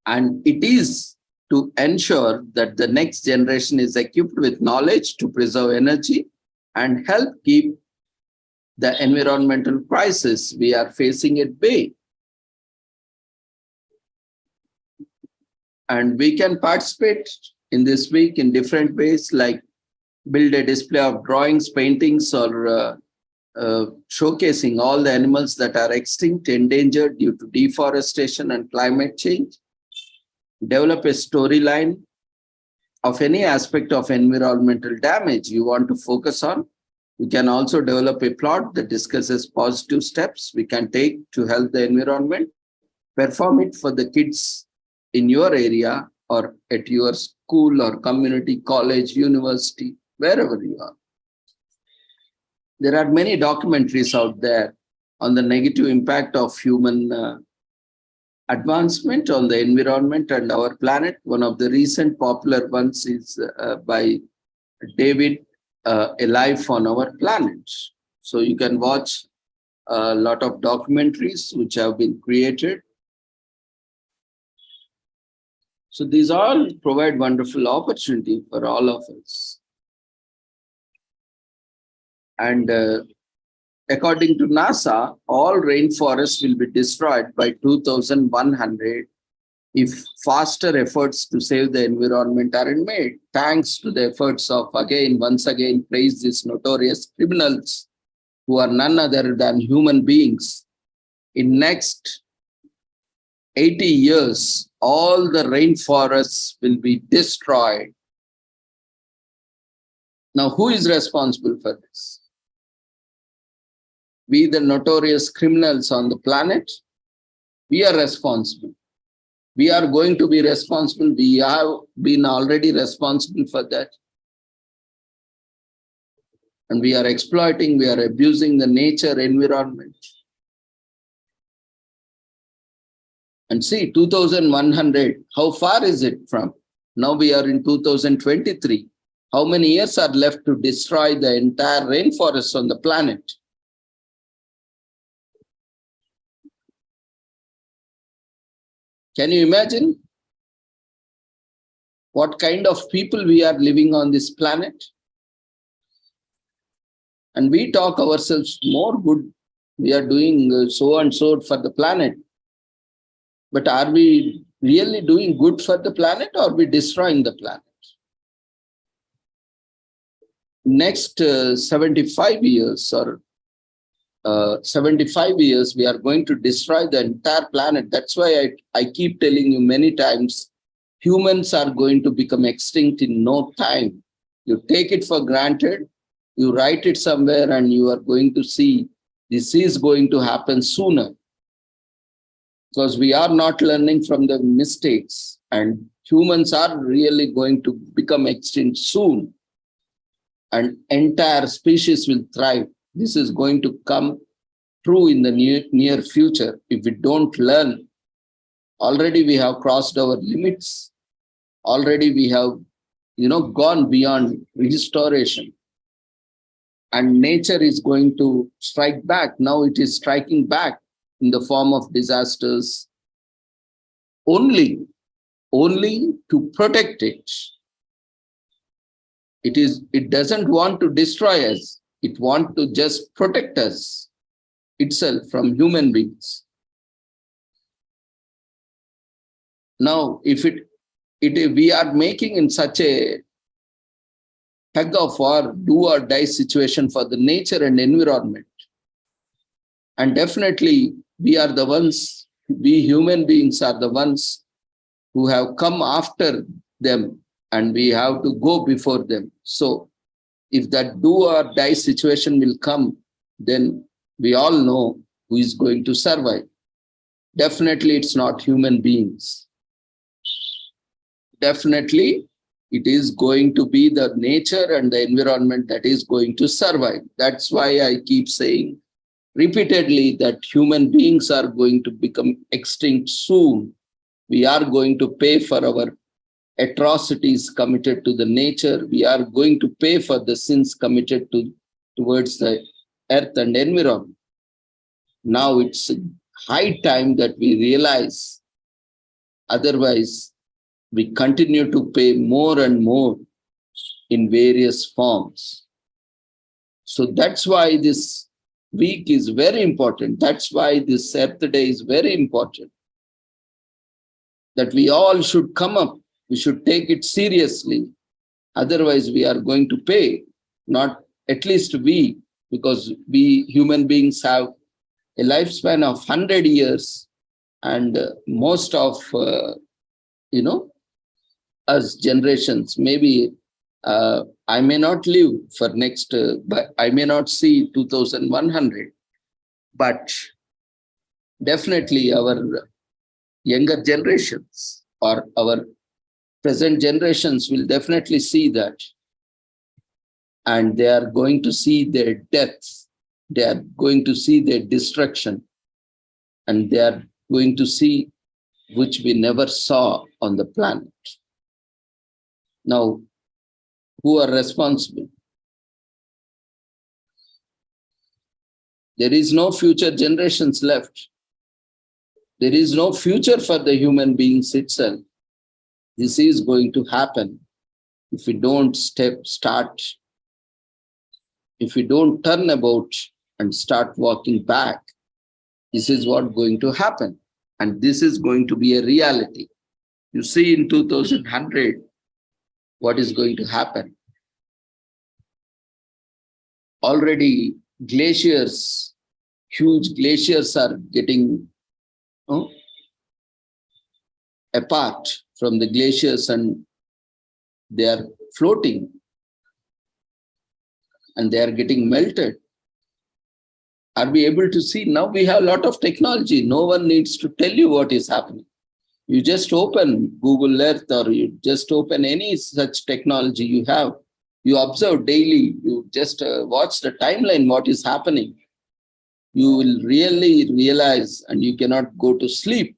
Speaker 1: And it is to ensure that the next generation is equipped with knowledge to preserve energy and help keep the environmental crisis we are facing at bay. And we can participate in this week in different ways, like build a display of drawings, paintings, or showcasing all the animals that are extinct, endangered due to deforestation and climate change. Develop a storyline of any aspect of environmental damage you want to focus on. You can also develop a plot that discusses positive steps we can take to help the environment. Perform it for the kids in your area or at your school or community, college, university, wherever you are. There are many documentaries out there on the negative impact of human advancement on the environment and our planet. One of the recent popular ones is by David, A Life on Our Planet. So you can watch a lot of documentaries which have been created. So these all provide wonderful opportunity for all of us. And according to NASA, all rainforests will be destroyed by 2100 if faster efforts to save the environment aren't made. Thanks to the efforts of, once again, praise these notorious criminals who are none other than human beings. In next 80 years, all the rainforests will be destroyed. Now, who is responsible for this? We, the notorious criminals on the planet, we are responsible. We are going to be responsible. We have been already responsible for that. And we are exploiting, we are abusing the nature environment. And see, 2100, how far is it from? Now we are in 2023. How many years are left to destroy the entire rainforest on the planet? Can you imagine what kind of people we are living on this planet? And we talk ourselves more good. We are doing so and so for the planet. But are we really doing good for the planet, or are we destroying the planet? Next 75 years or 75 years, we are going to destroy the entire planet. That's why I keep telling you many times, humans are going to become extinct in no time. You take it for granted, you write it somewhere, and you are going to see this is going to happen sooner. Because we are not learning from the mistakes, and humans are really going to become extinct soon. And entire species will thrive. This is going to come true in the near future if we don't learn. Already we have crossed our limits. Already we have, gone beyond restoration. And nature is going to strike back. Now it is striking back in the form of disasters only to protect it. It doesn't want to destroy us. It wants to just protect us itself from human beings. Now, if we are making in such a tug of war, do or die situation for the nature and environment, and definitely we are the ones, we human beings are the ones who have come after them, and we have to go before them. So if that do or die situation will come, then we all know who is going to survive. Definitely it's not human beings. Definitely it is going to be the nature and the environment that is going to survive. That's why I keep saying repeatedly that human beings are going to become extinct soon. We are going to pay for our atrocities committed to the nature. We are going to pay for the sins committed towards the earth and environment. Now it's high time that we realize, otherwise we continue to pay more and more in various forms. So that's why this week is very important. That's why this Earth Day is very important. That we all should come up. We should take it seriously. Otherwise, we are going to pay, not at least we, because we human beings have a lifespan of 100 years, and most of, us generations, maybe I may not live for next, but I may not see 2100, but definitely our younger generations or our present generations will definitely see that. And they are going to see their deaths. They are going to see their destruction. And they are going to see which we never saw on the planet. Now, who are responsible? There is no future generations left. There is no future for the human beings itself. This is going to happen if we don't if we don't turn about and start walking back. This is what going to happen. And this is going to be a reality. You see in 2100, what is going to happen? Already glaciers, huge glaciers are getting apart from the glaciers, and they are floating and they are getting melted. Are we able to see? Now we have a lot of technology. No one needs to tell you what is happening. You just open Google Earth or you just open any such technology you have. You observe daily. You just watch the timeline, what is happening. You will really realize, and you cannot go to sleep.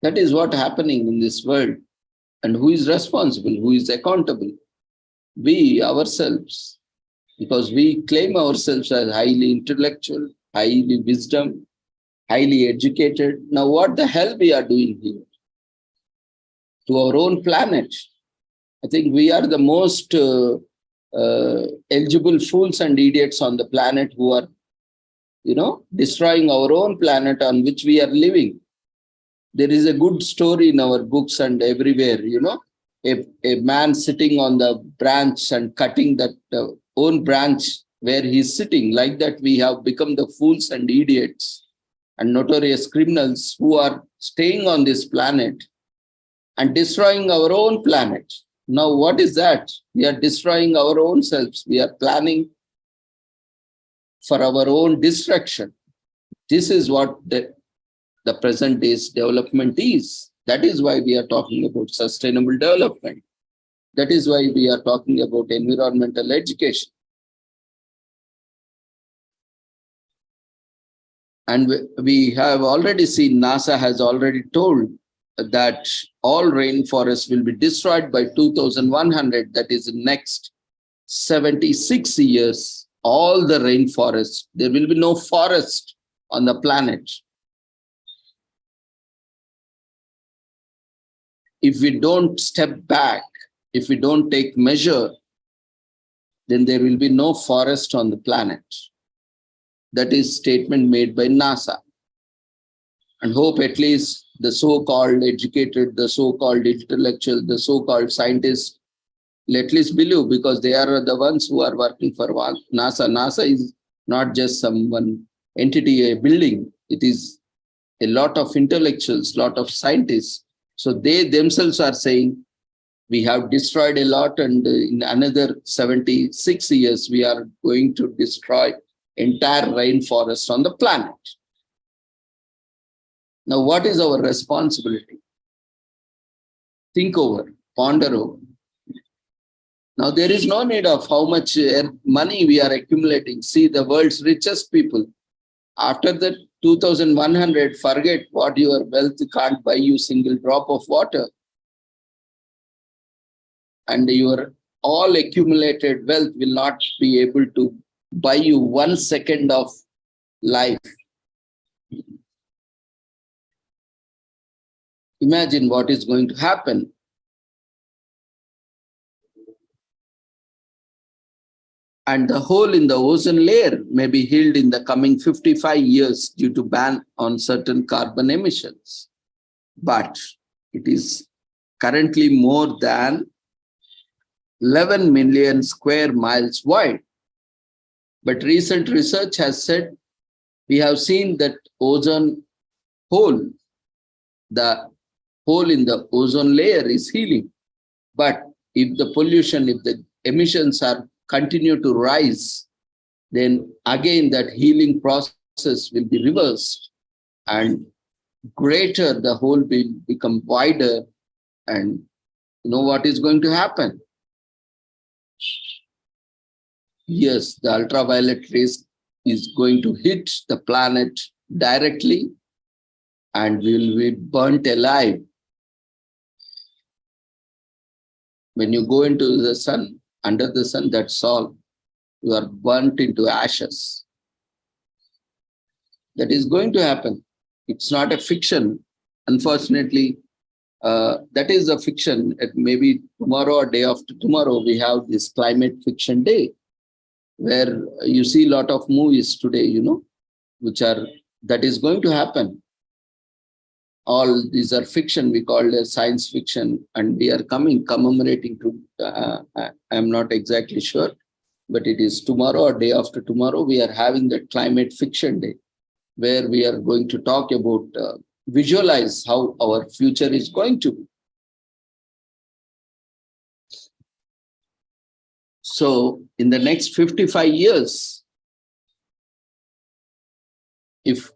Speaker 1: That is what is happening in this world. And who is responsible? Who is accountable? We ourselves, because we claim ourselves as highly intellectual, highly wisdom, highly educated. Now what the hell we are doing here? To our own planet. I think we are the most eligible fools and idiots on the planet who are, destroying our own planet on which we are living. There is a good story in our books and everywhere, a man sitting on the branch and cutting that own branch where he's sitting. Like that, we have become the fools and idiots and notorious criminals who are staying on this planet and destroying our own planet. Now, what is that? We are destroying our own selves. We are planning for our own destruction. This is what the present day's development is. That is why we are talking about sustainable development. That is why we are talking about environmental education. And we have already seen, NASA has already told that all rainforests will be destroyed by 2100. That is the next 76 years. All the rainforests, there will be no forest on the planet. If we don't step back, if we don't take measure, then there will be no forest on the planet. That is statement made by NASA. And hope at least the so-called educated, the so-called intellectual, the so-called scientists, at least believe, because they are the ones who are working for NASA. NASA is not just some one entity, a building. It is a lot of intellectuals, lot of scientists. So they themselves are saying, we have destroyed a lot, and in another 76 years, we are going to destroy entire rainforest on the planet. Now, what is our responsibility? Think over, ponder over. Now there is no need of how much money we are accumulating. See the world's richest people. After the 2100, forget what your wealth can't buy you single drop of water. And your all accumulated wealth will not be able to buy you 1 second of life. Imagine what is going to happen. And the hole in the ozone layer may be healed in the coming 55 years due to ban on certain carbon emissions. But it is currently more than 11 million square miles wide. But recent research has said we have seen that ozone hole, the hole in the ozone layer is healing. But if the pollution, if the emissions are continue to rise, then again that healing process will be reversed and greater, the hole will become wider, and you know what is going to happen? Yes, the ultraviolet rays is going to hit the planet directly and will be burnt alive. When you go into the sun, under the sun, that's all. You are burnt into ashes. That is going to happen. It's not a fiction. Unfortunately, that is a fiction. Maybe tomorrow or day after tomorrow, we have this climate fiction day, where you see a lot of movies today, you know, which are, that is going to happen. All these are fiction, we call it science fiction, and we are commemorating to, I'm not exactly sure, but it is tomorrow or day after tomorrow, we are having the climate fiction day, where we are going to talk about, visualize how our future is going to be. So in the next 55 years, if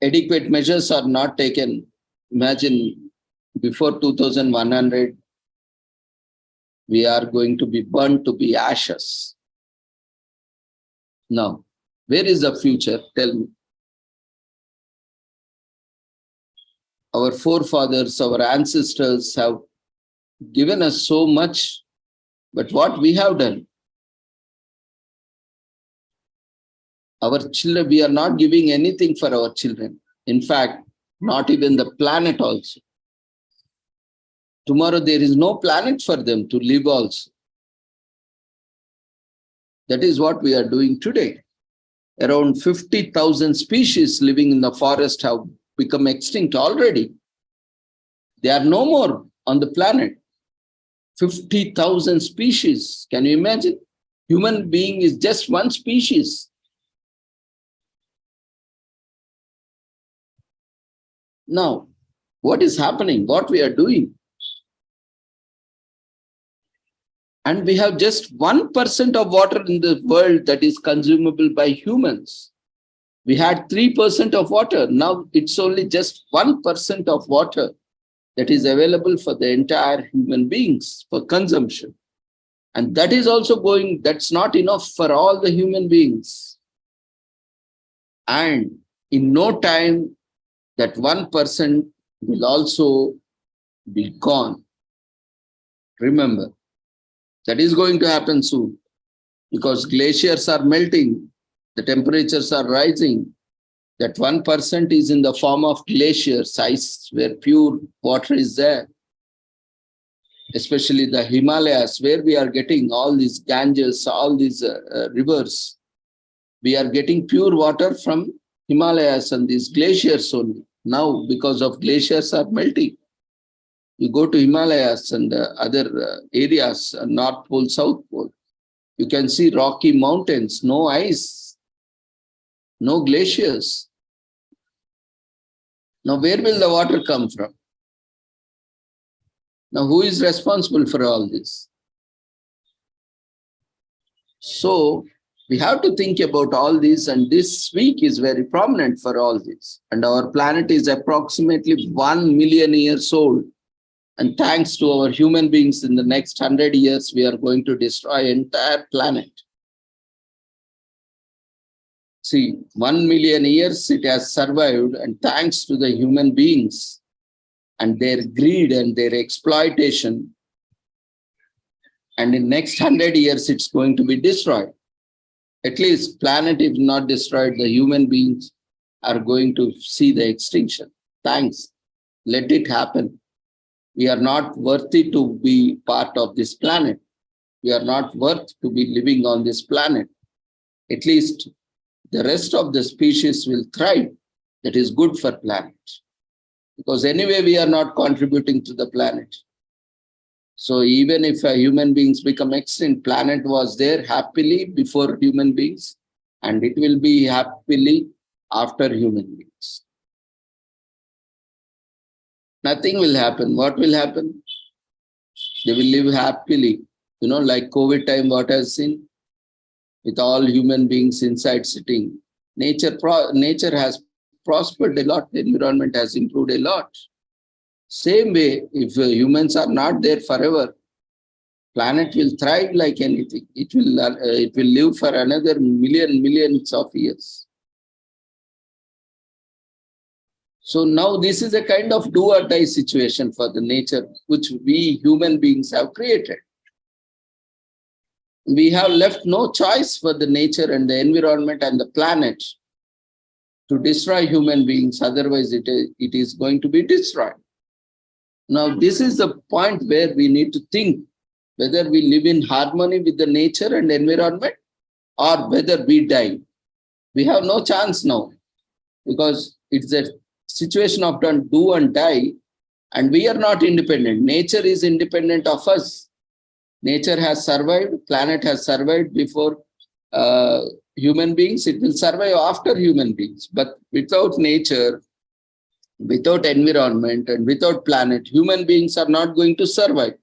Speaker 1: adequate measures are not taken, imagine before 2100, we are going to be burnt to be ashes. Now, where is the future? Tell me. Our forefathers, our ancestors have given us so much, but what we have done? Our children, we are not giving anything for our children. In fact, not even the planet also. Tomorrow there is no planet for them to live also. That is what we are doing today. Around 50,000 species living in the forest have become extinct already. They are no more on the planet. 50,000 species. Can you imagine? Human being is just one species. Now, what is happening? What we are doing? And we have just 1% of water in the world that is consumable by humans. We had 3% of water. Now it's only just 1% of water that is available for the entire human beings for consumption. And that is also going, that's not enough for all the human beings. And in no time, that 1% will also be gone. Remember, that is going to happen soon, because glaciers are melting, the temperatures are rising. That 1% is in the form of glaciers, ice, where pure water is there. Especially the Himalayas, where we are getting all these Ganges, all these rivers. We are getting pure water from Himalayas and these glaciers only. Now, because of glaciers are melting, you go to Himalayas and other areas, North Pole, South Pole, you can see rocky mountains, no ice, no glaciers. Now, where will the water come from? Now, who is responsible for all this? So, we have to think about all this, and this week is very prominent for all this. And our planet is approximately 1 million years old. And thanks to our human beings, in the next 100 years, we are going to destroy entire planet. See, 1 million years it has survived, and thanks to the human beings and their greed and their exploitation, and in next 100 years, it's going to be destroyed. At least planet, if not destroyed, the human beings are going to see the extinction. Thanks. Let it happen. We are not worthy to be part of this planet. We are not worth to be living on this planet. At least the rest of the species will thrive. That is good for planet. Because anyway, we are not contributing to the planet. So even if human beings become extinct, planet was there happily before human beings, and it will be happily after human beings. Nothing will happen. What will happen? They will live happily. You know, like COVID time, what I've seen? With all human beings inside sitting. Nature has prospered a lot. The environment has improved a lot. Same way, if humans are not there forever, planet will thrive like anything. It will live for another millions of years. So now this is a kind of do or die situation for the nature, which we human beings have created. We have left no choice for the nature and the environment and the planet to destroy human beings. Otherwise, it is going to be destroyed. Now, this is the point where we need to think whether we live in harmony with the nature and environment or whether we die. We have no chance now because it's a situation of do and die, and we are not independent. Nature is independent of us. Nature has survived, planet has survived before human beings. It will survive after human beings. But without nature, without environment, and without planet, human beings are not going to survive.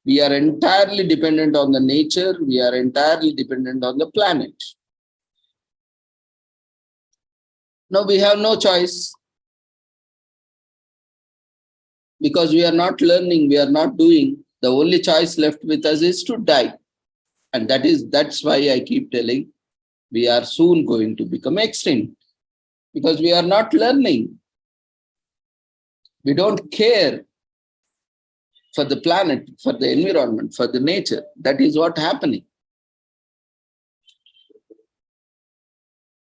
Speaker 1: We are entirely dependent on the nature. We are entirely dependent on the planet. Now we have no choice. Because we are not learning, we are not doing. The only choice left with us is to die. And that's why I keep telling we are soon going to become extinct. Because we are not learning. We don't care for the planet, for the environment, for the nature. That is what's happening.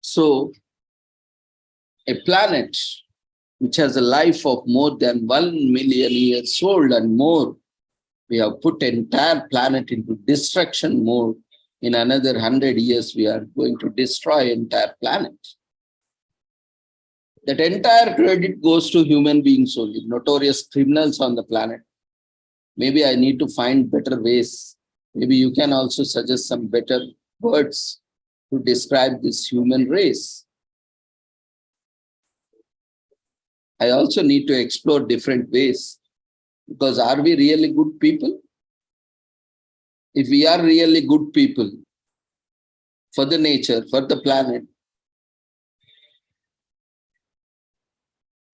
Speaker 1: So, a planet which has a life of more than 1 million years old and more, we have put entire planet into destruction mode. In another 100 years, we are going to destroy entire planet. That entire credit goes to human beings only, notorious criminals on the planet. Maybe I need to find better ways. Maybe you can also suggest some better words to describe this human race. I also need to explore different ways, because are we really good people? If we are really good people for the nature, for the planet,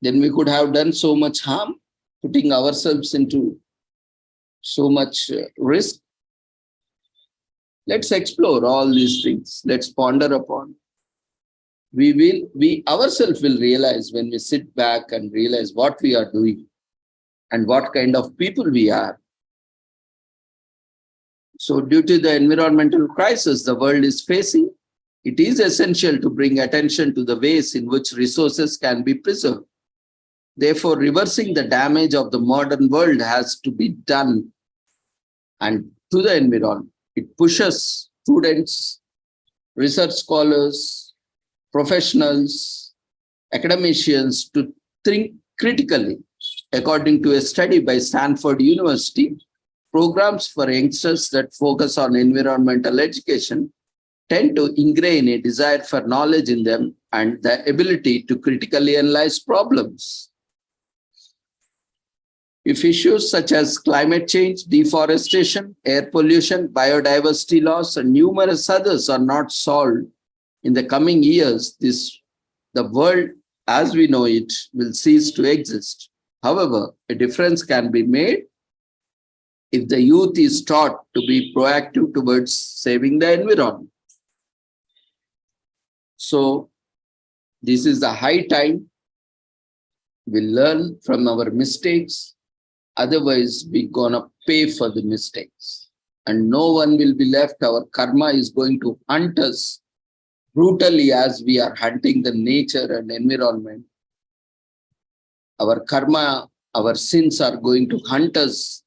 Speaker 1: then we could have done so much harm, putting ourselves into so much risk. Let's explore all these things. Let's ponder upon. We ourselves will realize when we sit back and realize what we are doing and what kind of people we are. So due to the environmental crisis the world is facing, it is essential to bring attention to the ways in which resources can be preserved. Therefore, reversing the damage of the modern world has to be done, and to the environment. It pushes students, research scholars, professionals, academicians to think critically. According to a study by Stanford University, programs for youngsters that focus on environmental education tend to ingrain a desire for knowledge in them and the ability to critically analyze problems. If issues such as climate change, deforestation, air pollution, biodiversity loss, and numerous others are not solved in the coming years, the world as we know it will cease to exist. However, a difference can be made if the youth is taught to be proactive towards saving the environment. So this is the high time we learn from our mistakes. Otherwise, we're gonna pay for the mistakes. And no one will be left. Our karma is going to hunt us brutally as we are hunting the nature and environment. Our karma, our sins are going to hunt us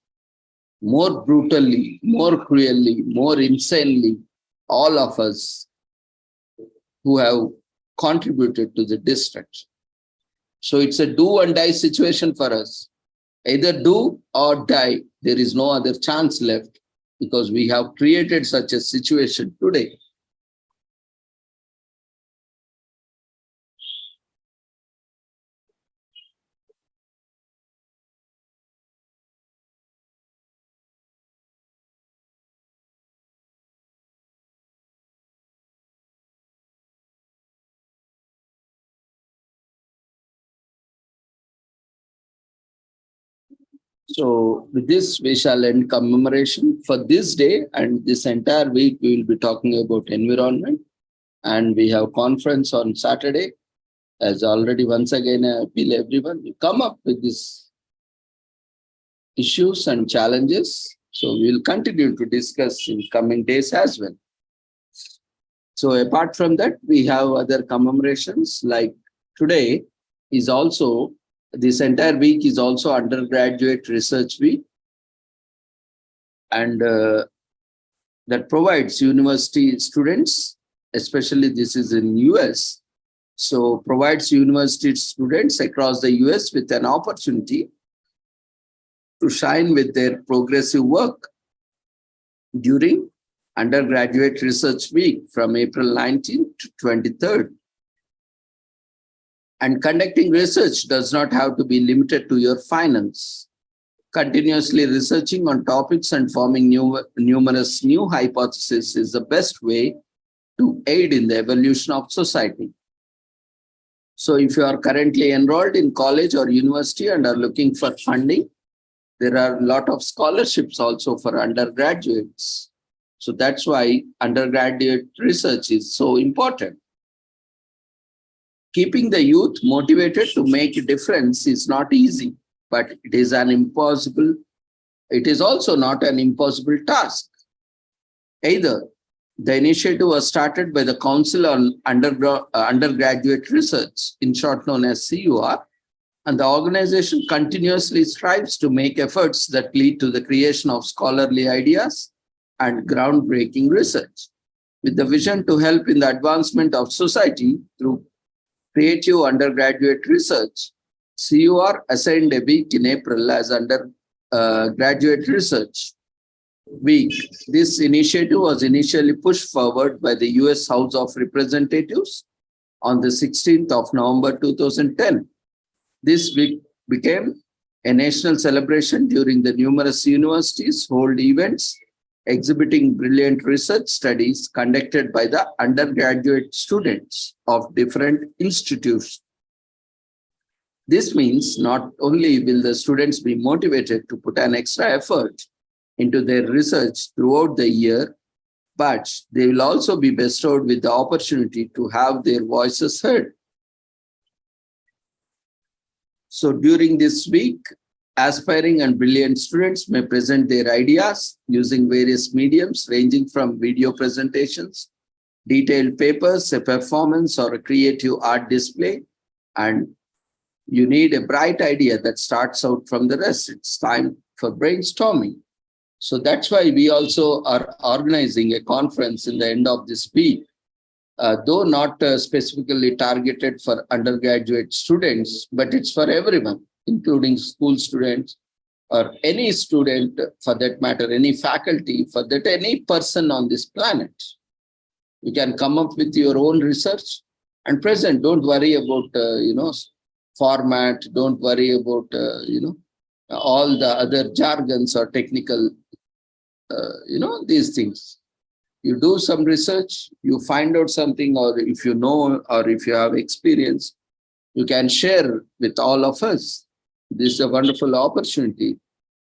Speaker 1: more brutally, more cruelly, more insanely, all of us who have contributed to the destruction. So it's a do and die situation for us. Either do or die. There is no other chance left because we have created such a situation today. So with this, we shall end commemoration for this day, and this entire week we will be talking about environment. And we have conference on Saturday. As already once again, I appeal everyone to come up with these issues and challenges. So we will continue to discuss in coming days as well. So apart from that, we have other commemorations like today is also, this entire week is also undergraduate research week. And that provides university students, especially this is in US, so provides university students across the US with an opportunity to shine with their progressive work during undergraduate research week from April 19th to 23rd. And conducting research does not have to be limited to your finance. Continuously researching on topics and forming numerous new hypotheses is the best way to aid in the evolution of society. So if you are currently enrolled in college or university and are looking for funding, there are a lot of scholarships also for undergraduates. So that's why undergraduate research is so important. Keeping the youth motivated to make a difference is not easy, but it is also not an impossible task. Either the initiative was started by the Council on Undergraduate Research, in short known as CUR, and the organization continuously strives to make efforts that lead to the creation of scholarly ideas and groundbreaking research. With the vision to help in the advancement of society through creative undergraduate research, CUR assigned a week in April as undergraduate research week. This initiative was initially pushed forward by the US House of Representatives on the 16th of November 2010. This week became a national celebration during the numerous universities hold events exhibiting brilliant research studies conducted by the undergraduate students of different institutions. This means not only will the students be motivated to put an extra effort into their research throughout the year, but they will also be bestowed with the opportunity to have their voices heard. So during this week, aspiring and brilliant students may present their ideas using various mediums ranging from video presentations, detailed papers, a performance, or a creative art display. And you need a bright idea that starts out from the rest. It's time for brainstorming. So that's why we also are organizing a conference in the end of this week, though not specifically targeted for undergraduate students, but it's for everyone, including school students or any student for that matter, any faculty, for that any person on this planet. You can come up with your own research and present. Don't worry about, format. Don't worry about, all the other jargons or technical, these things. You do some research, you find out something, or if you know, or if you have experience, you can share with all of us. this is a wonderful opportunity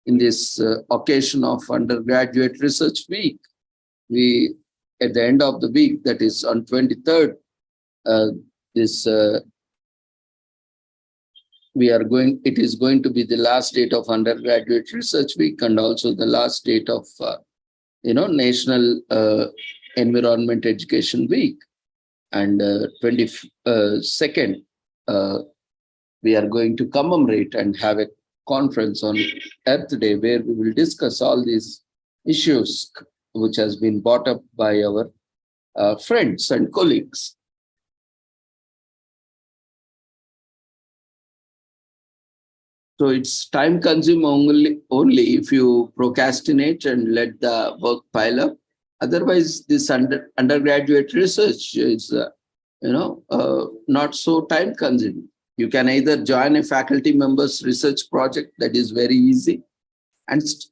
Speaker 1: in this occasion of undergraduate research week. We, at the end of the week, that is on 23rd, it is going to be the last date of undergraduate research week and also the last date of, National Environment Education Week. And 22nd, we are going to commemorate and have a conference on Earth Day where we will discuss all these issues which has been brought up by our friends and colleagues. So it's time consuming only if you procrastinate and let the work pile up. Otherwise, this undergraduate research is, not so time consuming. You can either join a faculty member's research project that is very easy,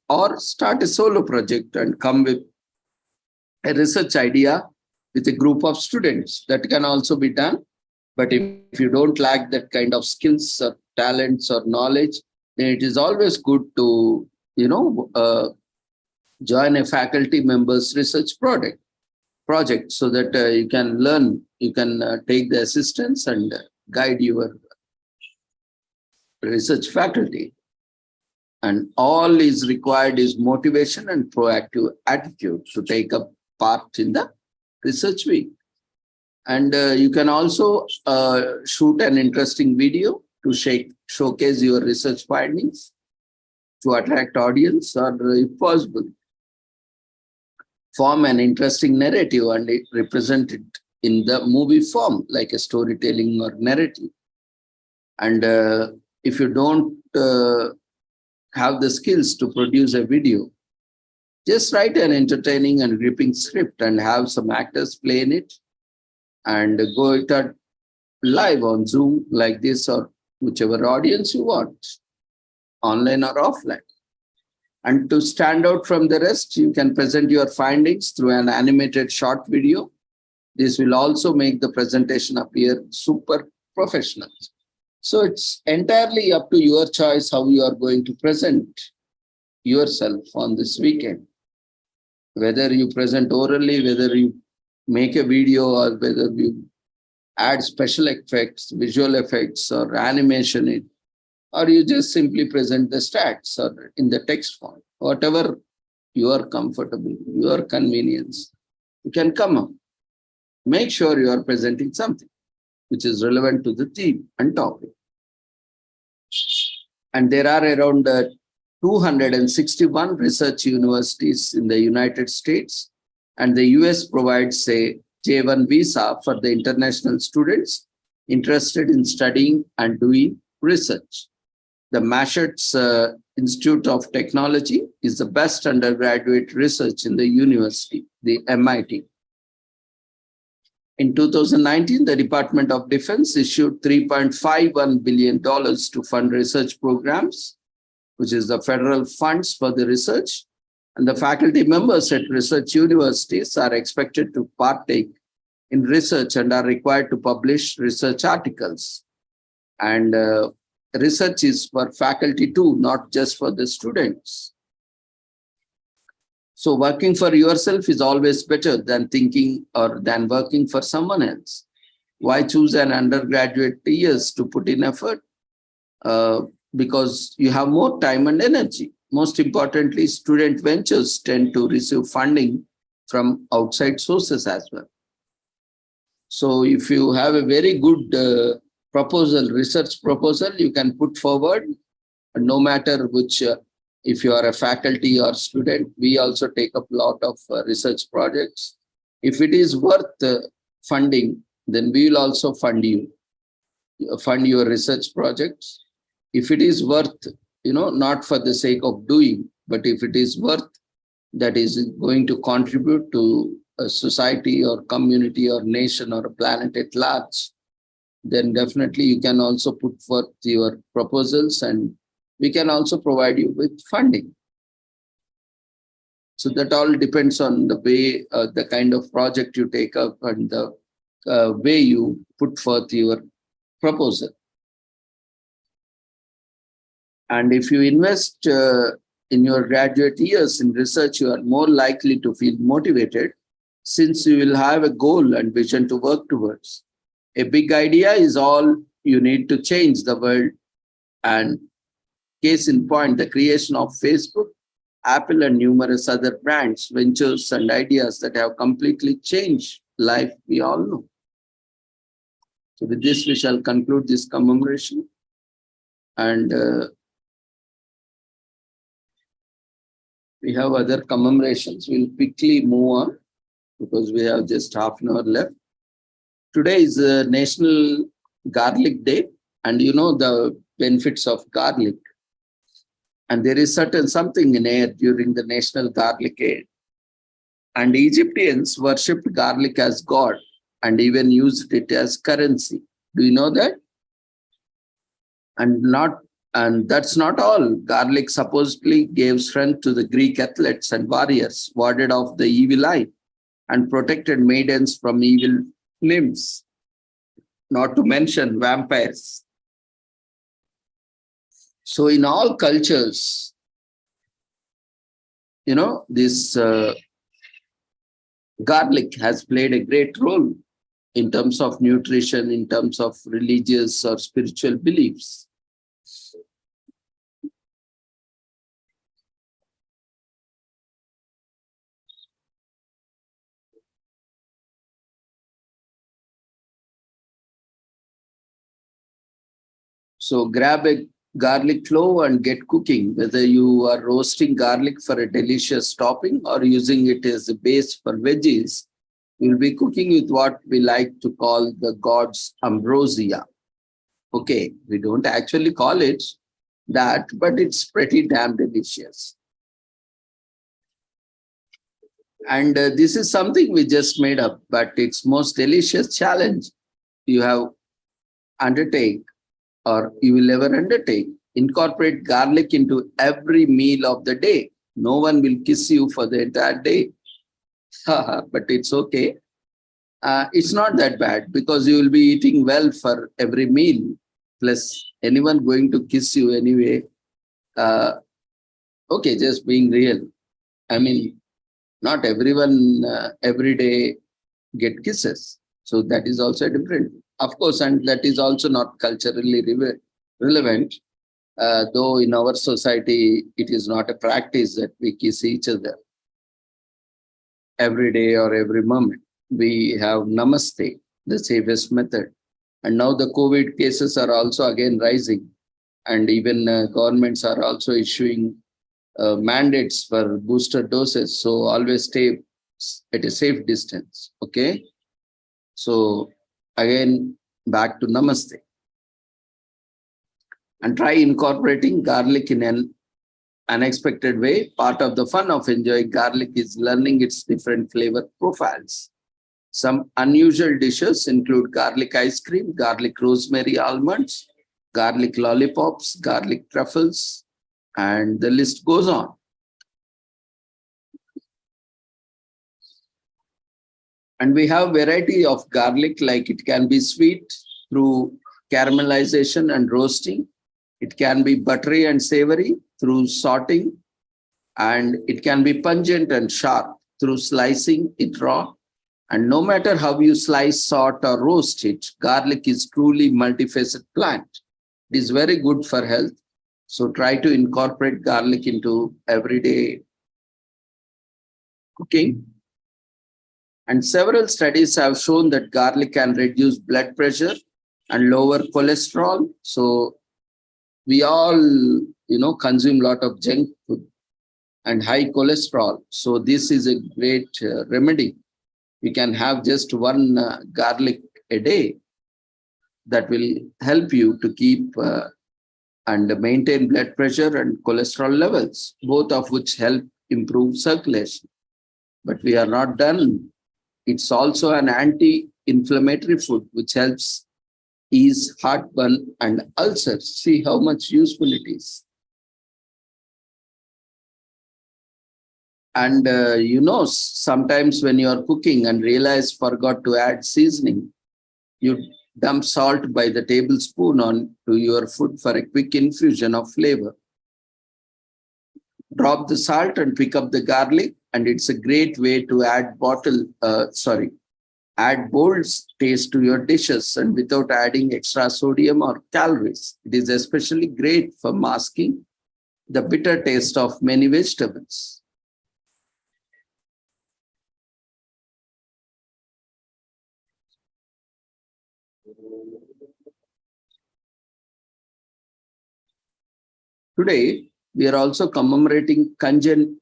Speaker 1: or start a solo project and come with a research idea with a group of students. That can also be done. But if you don't lack that kind of skills or talents or knowledge, then it is always good to, join a faculty member's research project so that you can learn, you can take the assistance and guide your research faculty. And all is required is motivation and proactive attitude to take up part in the research week. And you can also shoot an interesting video to showcase your research findings to attract audience, or if possible, form an interesting narrative and represent it in the movie form, like a storytelling or narrative. And if you don't have the skills to produce a video, just write an entertaining and gripping script and have some actors play in it and go it out live on Zoom like this, or whichever audience you want, online or offline. And to stand out from the rest, you can present your findings through an animated short video. This will also make the presentation appear super professional. So it's entirely up to your choice how you are going to present yourself on this weekend. Whether you present orally, whether you make a video, or whether you add special effects, visual effects, or animation in, or you just simply present the stats or in the text form, whatever you are comfortable, your convenience, you can come up. Make sure you are presenting something which is relevant to the theme and topic. And there are around 261 research universities in the United States, and the US provides a J1 visa for the international students interested in studying and doing research. The Massachusetts Institute of Technology is the best undergraduate research in the university, the MIT. In 2019, the Department of Defense issued $3.51 billion to fund research programs, which is the federal funds for the research. And the faculty members at research universities are expected to partake in research and are required to publish research articles. And research is for faculty too, not just for the students. So working for yourself is always better than thinking or than working for someone else. Why choose an undergraduate years to put in effort? Because you have more time and energy. Most importantly, student ventures tend to receive funding from outside sources as well. So if you have a very good proposal, research proposal, you can put forward, no matter which, if you are a faculty or student, we also take up a lot of research projects. If it is worth funding, then we will also fund your research projects. If it is worth, not for the sake of doing, but if it is worth that is going to contribute to a society or community or nation or a planet at large, then definitely you can also put forth your proposals and we can also provide you with funding. So that all depends on the way, the kind of project you take up and the way you put forth your proposal. And if you invest in your graduate years in research, you are more likely to feel motivated since you will have a goal and vision to work towards. A big idea is all you need to change the world. And case in point, the creation of Facebook, Apple, and numerous other brands, ventures, and ideas that have completely changed life, we all know. So with this, we shall conclude this commemoration. And we have other commemorations. We'll quickly move on because we have just half an hour left. Today is National Garlic Day, and you know the benefits of garlic. And there is something in air during the National Garlic Day. And Egyptians worshipped garlic as God and even used it as currency. Do you know that? And that's not all. Garlic supposedly gave strength to the Greek athletes and warriors, warded off the evil eye, and protected maidens from evil limbs, not to mention vampires. So in all cultures, you know, this garlic has played a great role in terms of nutrition, in terms of religious or spiritual beliefs. So grab a garlic clove and get cooking, whether you are roasting garlic for a delicious topping or using it as a base for veggies. You'll be cooking with what we like to call the God's ambrosia. Okay, we don't actually call it that, but it's pretty damn delicious. And this is something we just made up, but it's most delicious challenge you have undertake or you will ever undertake. Incorporate garlic into every meal of the day. No one will kiss you for the entire day. But it's okay. It's not that bad because you will be eating well for every meal. Plus, anyone going to kiss you anyway. Okay, just being real. I mean, not everyone every day get kisses. So that is also different. Of course, and that is also not culturally relevant. Though in our society, it is not a practice that we kiss each other every day or every moment. We have Namaste, the safest method. And now the COVID cases are also again rising. And even governments are also issuing mandates for booster doses. So always stay at a safe distance. Okay. So again, back to Namaste. And try incorporating garlic in an unexpected way. Part of the fun of enjoying garlic is learning its different flavor profiles. Some unusual dishes include garlic ice cream, garlic rosemary almonds, garlic lollipops, garlic truffles, and the list goes on. And we have variety of garlic, like it can be sweet through caramelization and roasting. It can be buttery and savory through sorting. And it can be pungent and sharp through slicing it raw. And no matter how you slice, sort, or roast it, garlic is truly multifaceted plant. It is very good for health. So try to incorporate garlic into everyday cooking. And several studies have shown that garlic can reduce blood pressure and lower cholesterol. So we all, consume a lot of junk food and high cholesterol. So this is a great remedy. You can have just one garlic a day that will help you to keep and maintain blood pressure and cholesterol levels, both of which help improve circulation. But we are not done. It's also an anti-inflammatory food, which helps ease heartburn and ulcers. See how much useful it is. And sometimes when you are cooking and realize forgot to add seasoning, you Dump salt by the tablespoon onto your food for a quick infusion of flavor. Drop the salt and pick up the garlic, and it's a great way to add bold taste to your dishes and without adding extra sodium or calories. It is especially great for masking the bitter taste of many vegetables. Today, we are also commemorating congenital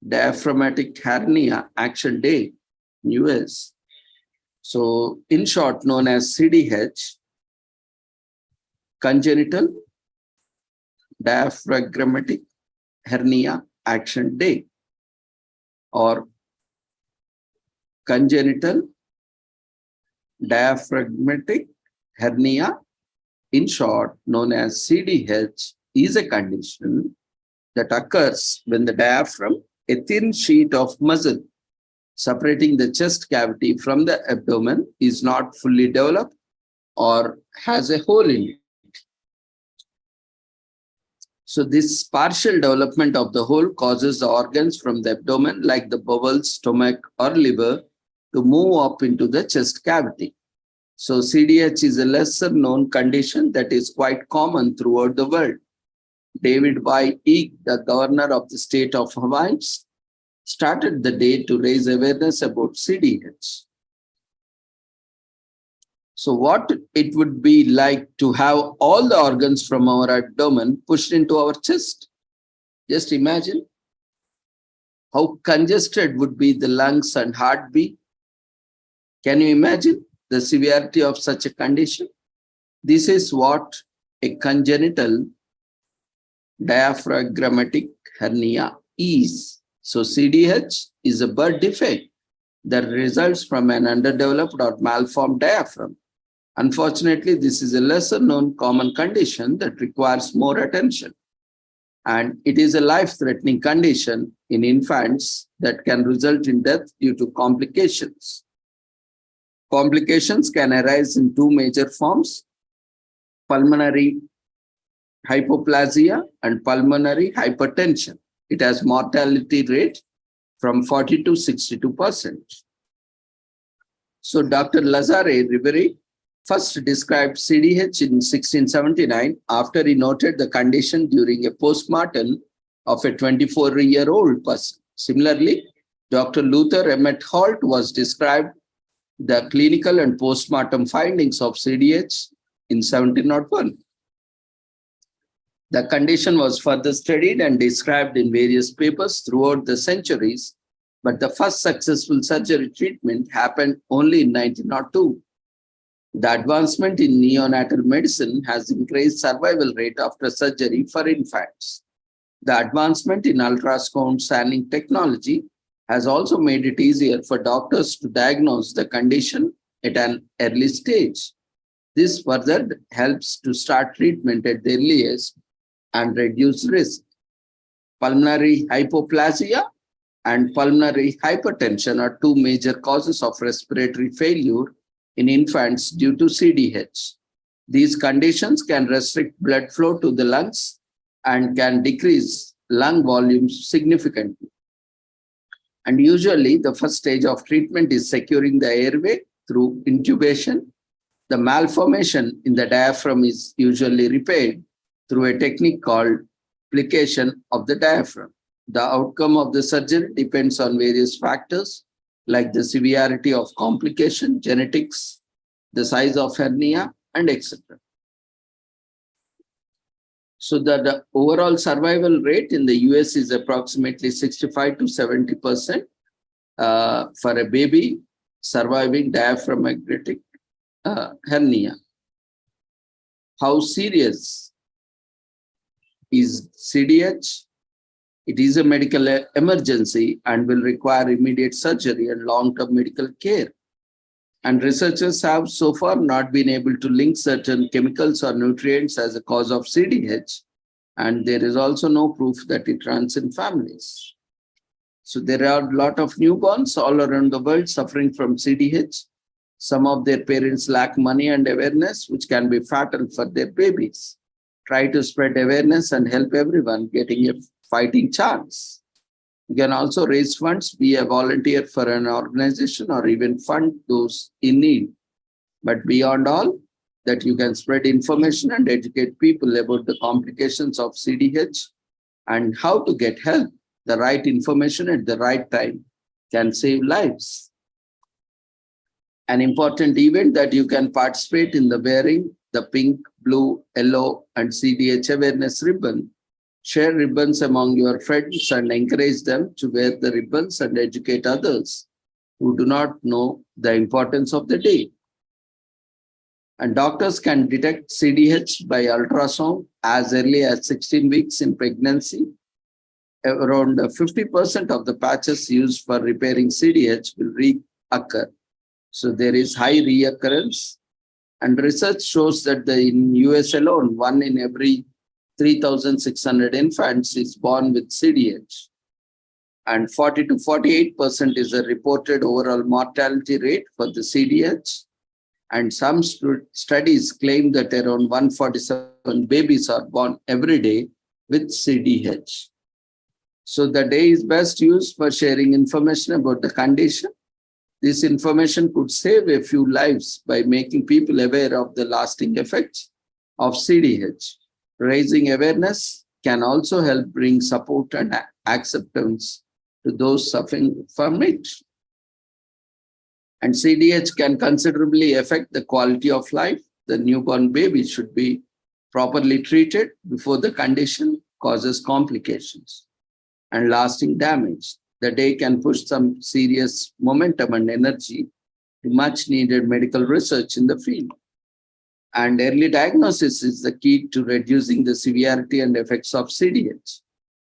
Speaker 1: diaphragmatic hernia Action Day in US. So, in short, known as CDH, Congenital Diaphragmatic Hernia Action Day, or Congenital Diaphragmatic Hernia, in short, known as CDH, is a condition that occurs when the diaphragm, a thin sheet of muscle separating the chest cavity from the abdomen, is not fully developed or has a hole in it. So this partial development of the hole causes the organs from the abdomen, like the bowels, stomach, or liver, to move up into the chest cavity. So CDH is a lesser known condition that is quite common throughout the world. David Y. Icke, the governor of the state of Hawaii, started the day to raise awareness about CDH. So what it would be like to have all the organs from our abdomen pushed into our chest? Just imagine how congested would be the lungs and heartbeat. Can you imagine the severity of such a condition? This is what a congenital diaphragmatic hernia is. So CDH is a birth defect that results from an underdeveloped or malformed diaphragm. Unfortunately, this is a lesser known common condition that requires more attention. And it is a life-threatening condition in infants that can result in death due to complications. Complications can arise in two major forms: pulmonary hypoplasia and pulmonary hypertension. It has mortality rate from 40 to 62%. So Dr. Lazare Ribéry first described CDH in 1679 after he noted the condition during a postmortem of a 24-year-old person. Similarly, Dr. Luther Emmett Holt was described the clinical and postmortem findings of CDH in 1701. The condition was further studied and described in various papers throughout the centuries, but the first successful surgery treatment happened only in 1902. The advancement in neonatal medicine has increased survival rate after surgery for infants. The advancement in ultrasound scanning technology has also made it easier for doctors to diagnose the condition at an early stage. This further helps to start treatment at the earliest and reduce risk. Pulmonary hypoplasia and pulmonary hypertension are two major causes of respiratory failure in infants due to CDH. These conditions can restrict blood flow to the lungs and can decrease lung volumes significantly. And usually the first stage of treatment is securing the airway through intubation. The malformation in the diaphragm is usually repaired through a technique called plication of the diaphragm. The outcome of the surgery depends on various factors like the severity of complication, genetics, the size of hernia, and etc. So the overall survival rate in the US is approximately 65 to 70% for a baby surviving diaphragmatic hernia. How serious is CDH? It is a medical emergency and will require immediate surgery and long-term medical care. And researchers have so far not been able to link certain chemicals or nutrients as a cause of CDH. And there is also no proof that it runs in families. So there are a lot of newborns all around the world suffering from CDH. Some of their parents lack money and awareness, which can be fatal for their babies. Try to spread awareness and help everyone getting a fighting chance. You can also raise funds, be a volunteer for an organization, or even fund those in need. But beyond all, that you can spread information and educate people about the complications of CDH and how to get help. The right information at the right time can save lives. An important event that you can participate in the wearing the pink, blue, yellow, and CDH awareness ribbon. Share ribbons among your friends and encourage them to wear the ribbons and educate others who do not know the importance of the day. And doctors can detect CDH by ultrasound as early as 16 weeks in pregnancy. Around 50% of the patches used for repairing CDH will reoccur. So there is high reoccurrence. And research shows that in US alone, 1 in every 3,600 infants is born with CDH. And 40 to 48% is a reported overall mortality rate for the CDH. And some studies claim that around 147 babies are born every day with CDH. So the day is best used for sharing information about the condition. This information could save a few lives by making people aware of the lasting effects of CDH. Raising awareness can also help bring support and acceptance to those suffering from it. And CDH can considerably affect the quality of life. The newborn baby should be properly treated before the condition causes complications and lasting damage. The day can push some serious momentum and energy to much needed medical research in the field. And early diagnosis is the key to reducing the severity and effects of CDH.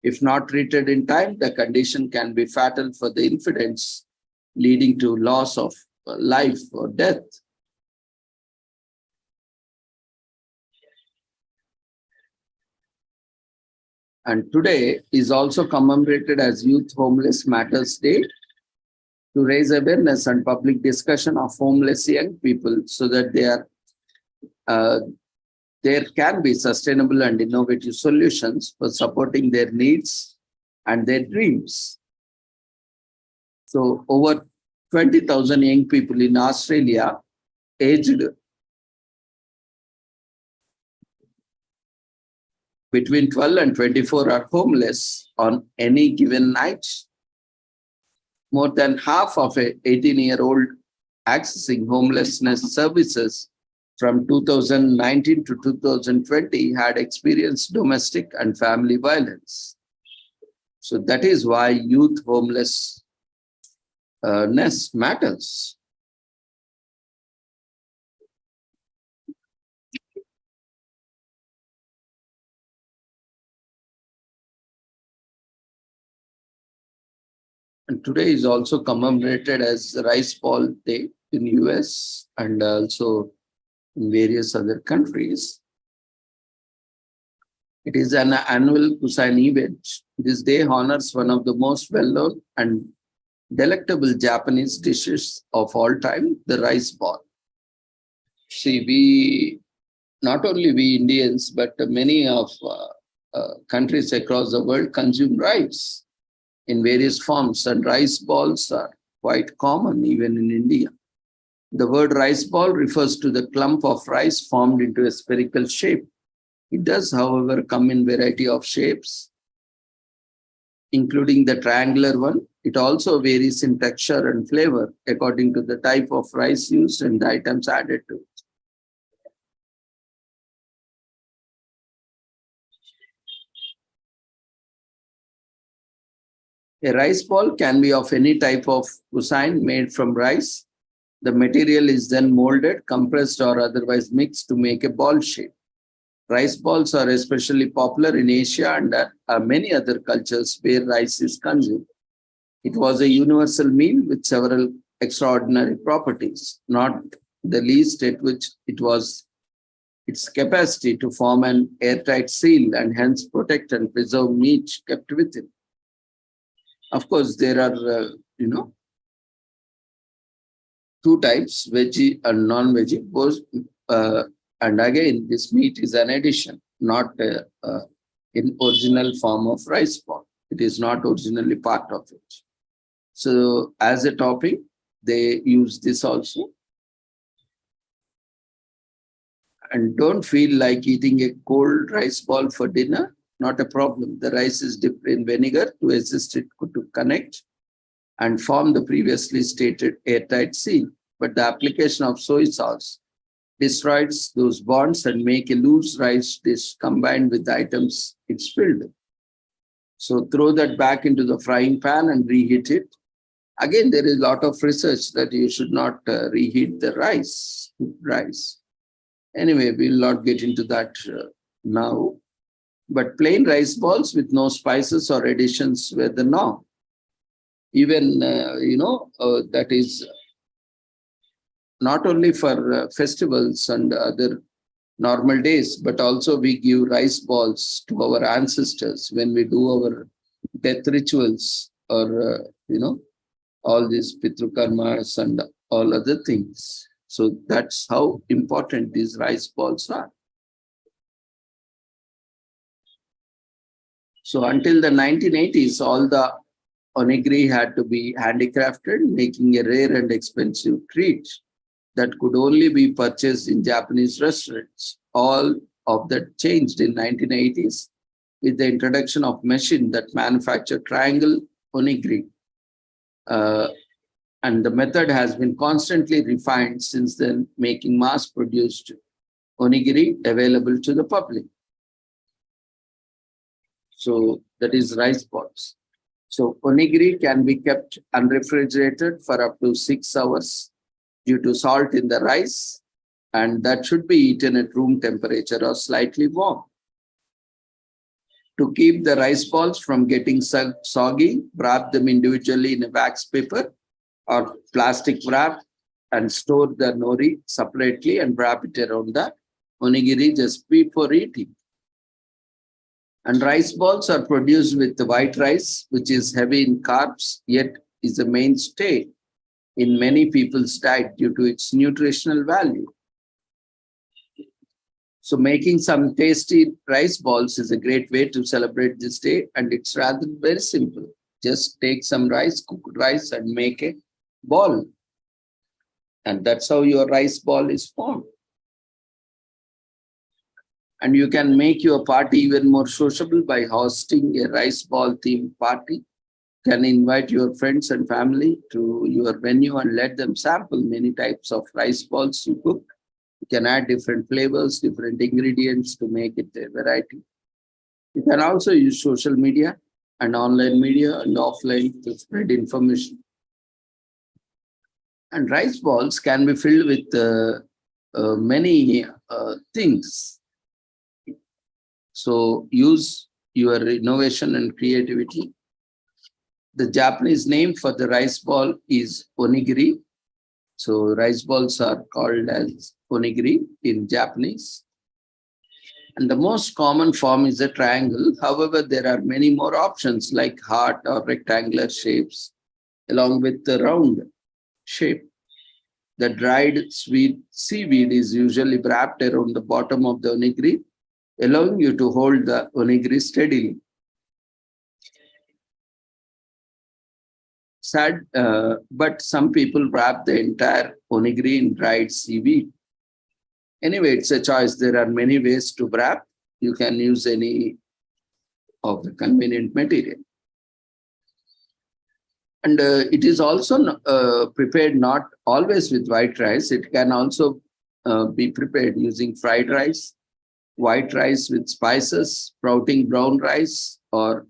Speaker 1: If not treated in time, the condition can be fatal for the infants, leading to loss of life or death. And today is also commemorated as Youth Homeless Matters Day to raise awareness and public discussion of homeless young people so that there can be sustainable and innovative solutions for supporting their needs and their dreams. So over 20,000 young people in Australia aged between 12 and 24 are homeless on any given night. More than half of an 18-year-old accessing homelessness services from 2019 to 2020 had experienced domestic and family violence. So that is why youth homelessness matters. And today is also commemorated as Rice Bowl Day in US and also in various other countries. It is an annual cuisine event. This day honors one of the most well-known and delectable Japanese dishes of all time, the rice ball. See, not only we Indians, but many of countries across the world consume rice in various forms, and rice balls are quite common even in India. The word rice ball refers to the clump of rice formed into a spherical shape. It does, however, come in variety of shapes, including the triangular one. It also varies in texture and flavor according to the type of rice used and the items added to it. A rice ball can be of any type of cuisine made from rice. The material is then molded, compressed, or otherwise mixed to make a ball shape. Rice balls are especially popular in Asia and many other cultures where rice is consumed. It was a universal meal with several extraordinary properties, not the least at which it was its capacity to form an airtight seal and hence protect and preserve meat kept within. Of course, there are, two types, veggie and non-veggie. Both, and again, this meat is an addition, not in original form of rice ball. It is not originally part of it. So as a topping, they use this also. And don't feel like eating a cold rice ball for dinner. Not a problem. The rice is dipped in vinegar to assist it to connect and form the previously stated airtight seal. But the application of soy sauce destroys those bonds and make a loose rice dish combined with the items it's filled with. So throw that back into the frying pan and reheat it. Again, there is a lot of research that you should not reheat the rice. Anyway, we'll not get into that now. But plain rice balls with no spices or additions were the norm. Even, that is not only for festivals and other normal days, but also we give rice balls to our ancestors when we do our death rituals or, all these Pitru Karmas and all other things. So that's how important these rice balls are. So until the 1980s, all the onigiri had to be handicrafted, making a rare and expensive treat that could only be purchased in Japanese restaurants. All of that changed in 1980s with the introduction of machine that manufacture triangle onigiri. And the method has been constantly refined since then, making mass-produced onigiri available to the public. So that is rice balls. So onigiri can be kept unrefrigerated for up to 6 hours due to salt in the rice, and that should be eaten at room temperature or slightly warm. To keep the rice balls from getting soggy, wrap them individually in a wax paper or plastic wrap and store the nori separately and wrap it around the onigiri just before eating. And rice balls are produced with the white rice, which is heavy in carbs, yet is a mainstay in many people's diet due to its nutritional value. So making some tasty rice balls is a great way to celebrate this day, and it's rather very simple. Just take some rice, cooked rice, and make a ball. And that's how your rice ball is formed. And you can make your party even more sociable by hosting a rice ball themed party. You can invite your friends and family to your venue and let them sample many types of rice balls you cook. You can add different flavors, different ingredients to make it a variety. You can also use social media and online media and offline to spread information. And rice balls can be filled with many things. So use your innovation and creativity. The Japanese name for the rice ball is onigiri. So rice balls are called as onigiri in Japanese. And the most common form is a triangle. However, there are many more options like heart or rectangular shapes, along with the round shape. The dried sweet seaweed is usually wrapped around the bottom of the onigiri, allowing you to hold the onigiri steadily. But some people wrap the entire onigiri in dried seaweed. Anyway, it's a choice. There are many ways to wrap. You can use any of the convenient material. And it is also prepared not always with white rice. It can also be prepared using fried rice, white rice with spices, sprouting brown rice, or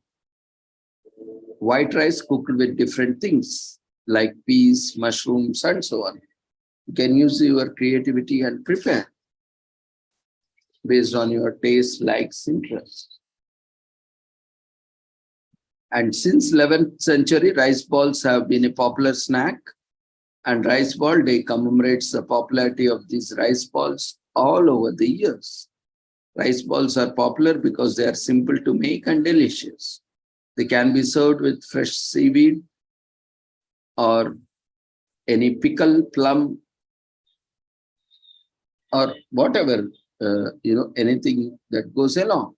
Speaker 1: white rice cooked with different things like peas, mushrooms, and so on. You can use your creativity and prepare based on your taste, likes, interests. And since 11th century, rice balls have been a popular snack, and Rice Ball Day commemorates the popularity of these rice balls all over the years. Rice balls are popular because they are simple to make and delicious. They can be served with fresh seaweed or any pickle, plum, or whatever, anything that goes along.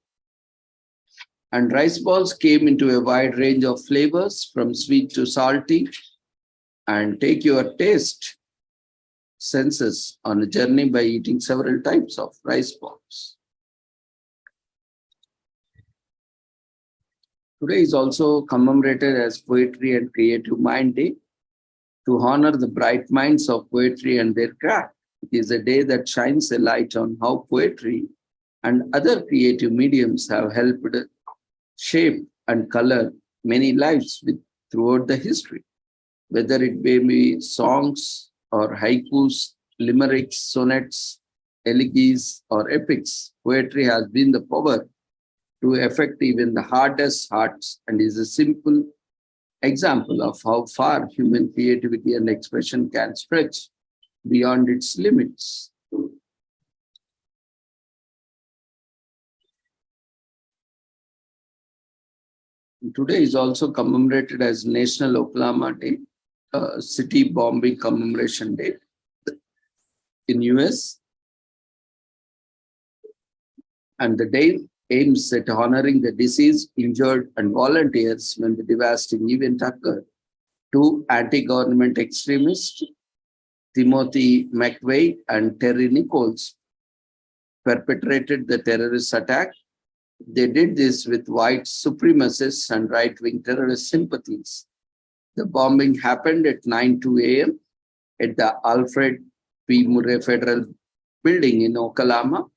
Speaker 1: And rice balls came into a wide range of flavors from sweet to salty, and take your taste senses on a journey by eating several types of rice balls. Today is also commemorated as Poetry and Creative Mind Day to honor the bright minds of poetry and their craft. It is a day that shines a light on how poetry and other creative mediums have helped shape and color many lives throughout the history. Whether it may be songs or haikus, limericks, sonnets, elegies, or epics, poetry has been the power to affect even the hardest hearts and is a simple example of how far human creativity and expression can stretch beyond its limits. Today is also commemorated as National Oklahoma Day, City Bombing Commemoration Day in US. And the day aims at honoring the deceased, injured, and volunteers when the devastating event occurred. Two anti-government extremists, Timothy McVeigh and Terry Nichols, perpetrated the terrorist attack. They did this with white supremacists and right-wing terrorist sympathies. The bombing happened at 9:02 a.m. at the Alfred P. Murray Federal Building in Oklahoma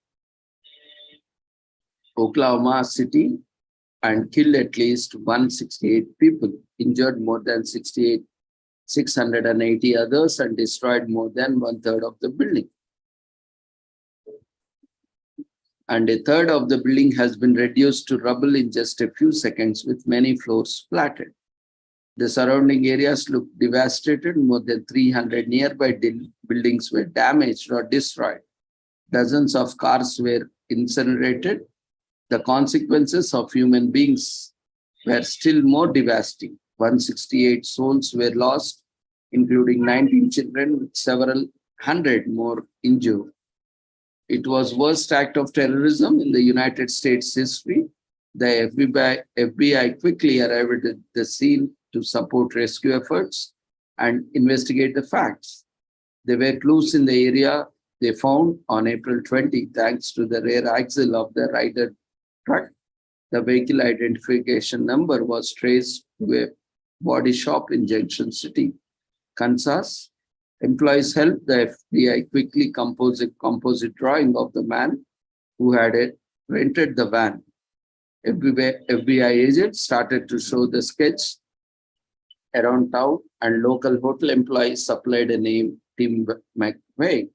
Speaker 1: City, and killed at least 168 people, injured more than 680 others, and destroyed more than one-third of the building. And a third of the building has been reduced to rubble in just a few seconds, with many floors flattened. The surrounding areas look devastated. More than 300 nearby buildings were damaged or destroyed. Dozens of cars were incinerated. The consequences of human beings were still more devastating. 168 souls were lost, including 19 children, with several hundred more injured. It was the worst act of terrorism in the United States history. The FBI quickly arrived at the scene to support rescue efforts and investigate the facts. There were clues in the area they found on April 20, thanks to the rear axle of the rider truck. The vehicle identification number was traced to a body shop in Junction City, Kansas. Employees helped the FBI quickly compose a composite drawing of the man who had rented the van. FBI agents started to show the sketch around town, and local hotel employees supplied a name, Tim McVeigh.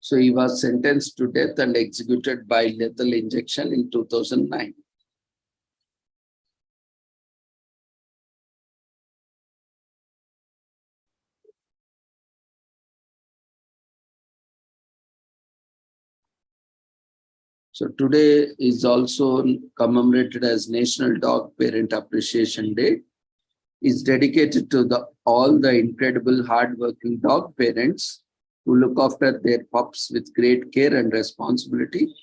Speaker 1: So he was sentenced to death and executed by lethal injection in 2009. So today is also commemorated as National Dog Parent Appreciation Day. It's dedicated to all the incredible hardworking dog parents who look after their pups with great care and responsibility.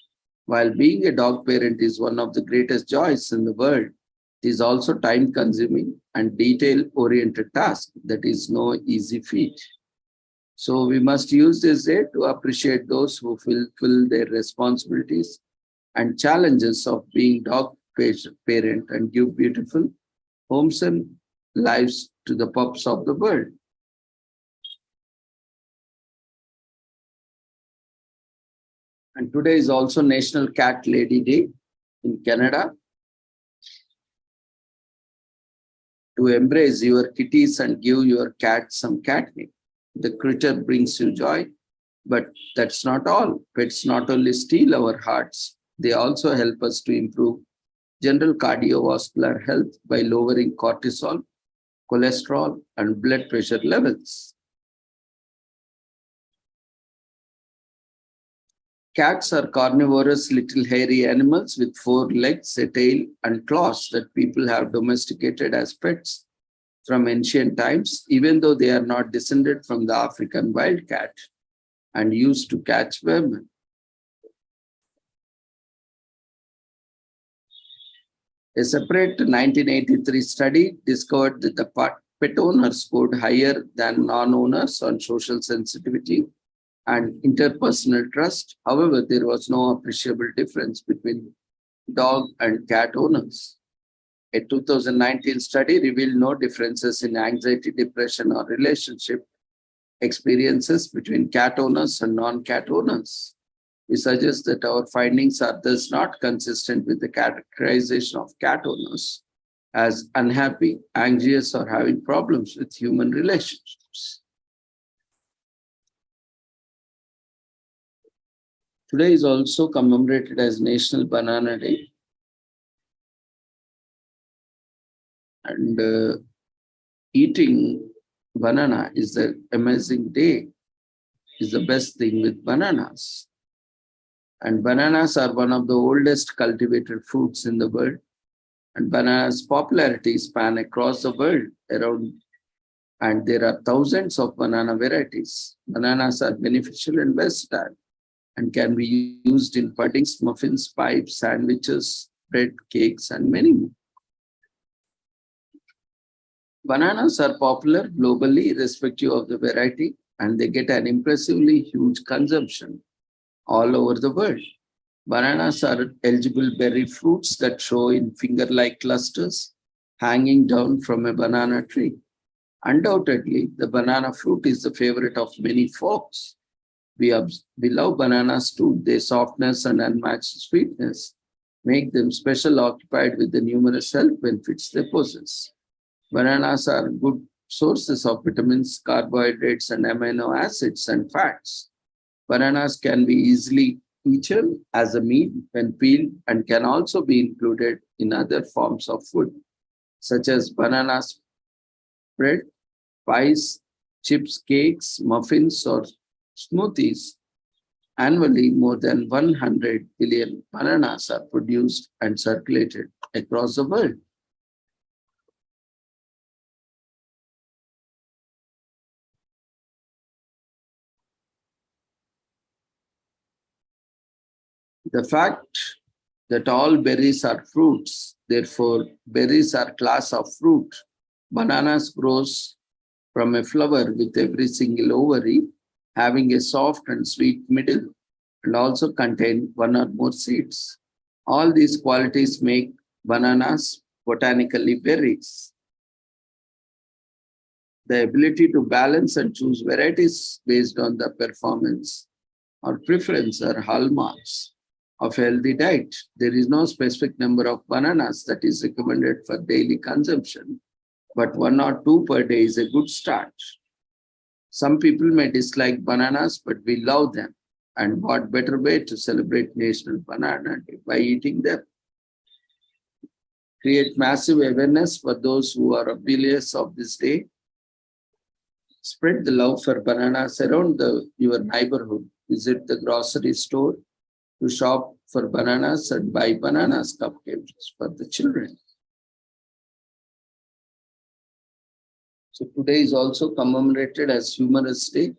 Speaker 1: While being a dog parent is one of the greatest joys in the world, it is also time-consuming and detail-oriented task that is no easy feat. So we must use this day to appreciate those who fulfill their responsibilities and challenges of being dog parent and give beautiful homes and lives to the pups of the world. And today is also National Cat Lady Day in Canada. To embrace your kitties and give your cat some catnip. The creature brings you joy, but that's not all. Pets not only steal our hearts, they also help us to improve general cardiovascular health by lowering cortisol, cholesterol, and blood pressure levels. Cats are carnivorous little hairy animals with 4 legs, a tail, and claws that people have domesticated as pets. from ancient times, even though they are not descended from the African wildcat and used to catch vermin. A separate 1983 study discovered that the pet owners scored higher than non-owners on social sensitivity and interpersonal trust. However, there was no appreciable difference between dog and cat owners. A 2019 study revealed no differences in anxiety, depression, or relationship experiences between cat owners and non-cat owners. We suggest that our findings are thus not consistent with the characterization of cat owners as unhappy, anxious, or having problems with human relationships. Today is also commemorated as National Banana Day. And eating banana is an amazing day, is the best thing with bananas. And bananas are one of the oldest cultivated fruits in the world. And bananas' popularity span across the world around, and there are thousands of banana varieties. Bananas are beneficial and versatile and can be used in puddings, muffins, pipes, sandwiches, bread, cakes, and many more. Bananas are popular globally, irrespective of the variety, and they get an impressively huge consumption all over the world. Bananas are eligible berry fruits that show in finger-like clusters hanging down from a banana tree. Undoubtedly, the banana fruit is the favorite of many folks. We love bananas too. Their softness and unmatched sweetness make them special, occupied with the numerous health benefits they possess. Bananas are good sources of vitamins, carbohydrates, and amino acids and fats. Bananas can be easily eaten as a meat when peeled and can also be included in other forms of food, such as banana bread, pies, chips, cakes, muffins, or smoothies. Annually, more than 100 billion bananas are produced and circulated across the world. The fact that all berries are fruits, therefore berries are class of fruit. Bananas grows from a flower with every single ovary, having a soft and sweet middle, and also contain one or more seeds. All these qualities make bananas botanically berries. The ability to balance and choose varieties based on the performance or preference are hallmarks of a healthy diet. There is no specific number of bananas that is recommended for daily consumption, but 1 or 2 per day is a good start. Some people may dislike bananas, but we love them. And what better way to celebrate National Banana Day by eating them? Create massive awareness for those who are oblivious of this day. Spread the love for bananas around your neighborhood. Visit the grocery store to shop for bananas and buy bananas cupcakes for the children. So today is also commemorated as Humorous Day.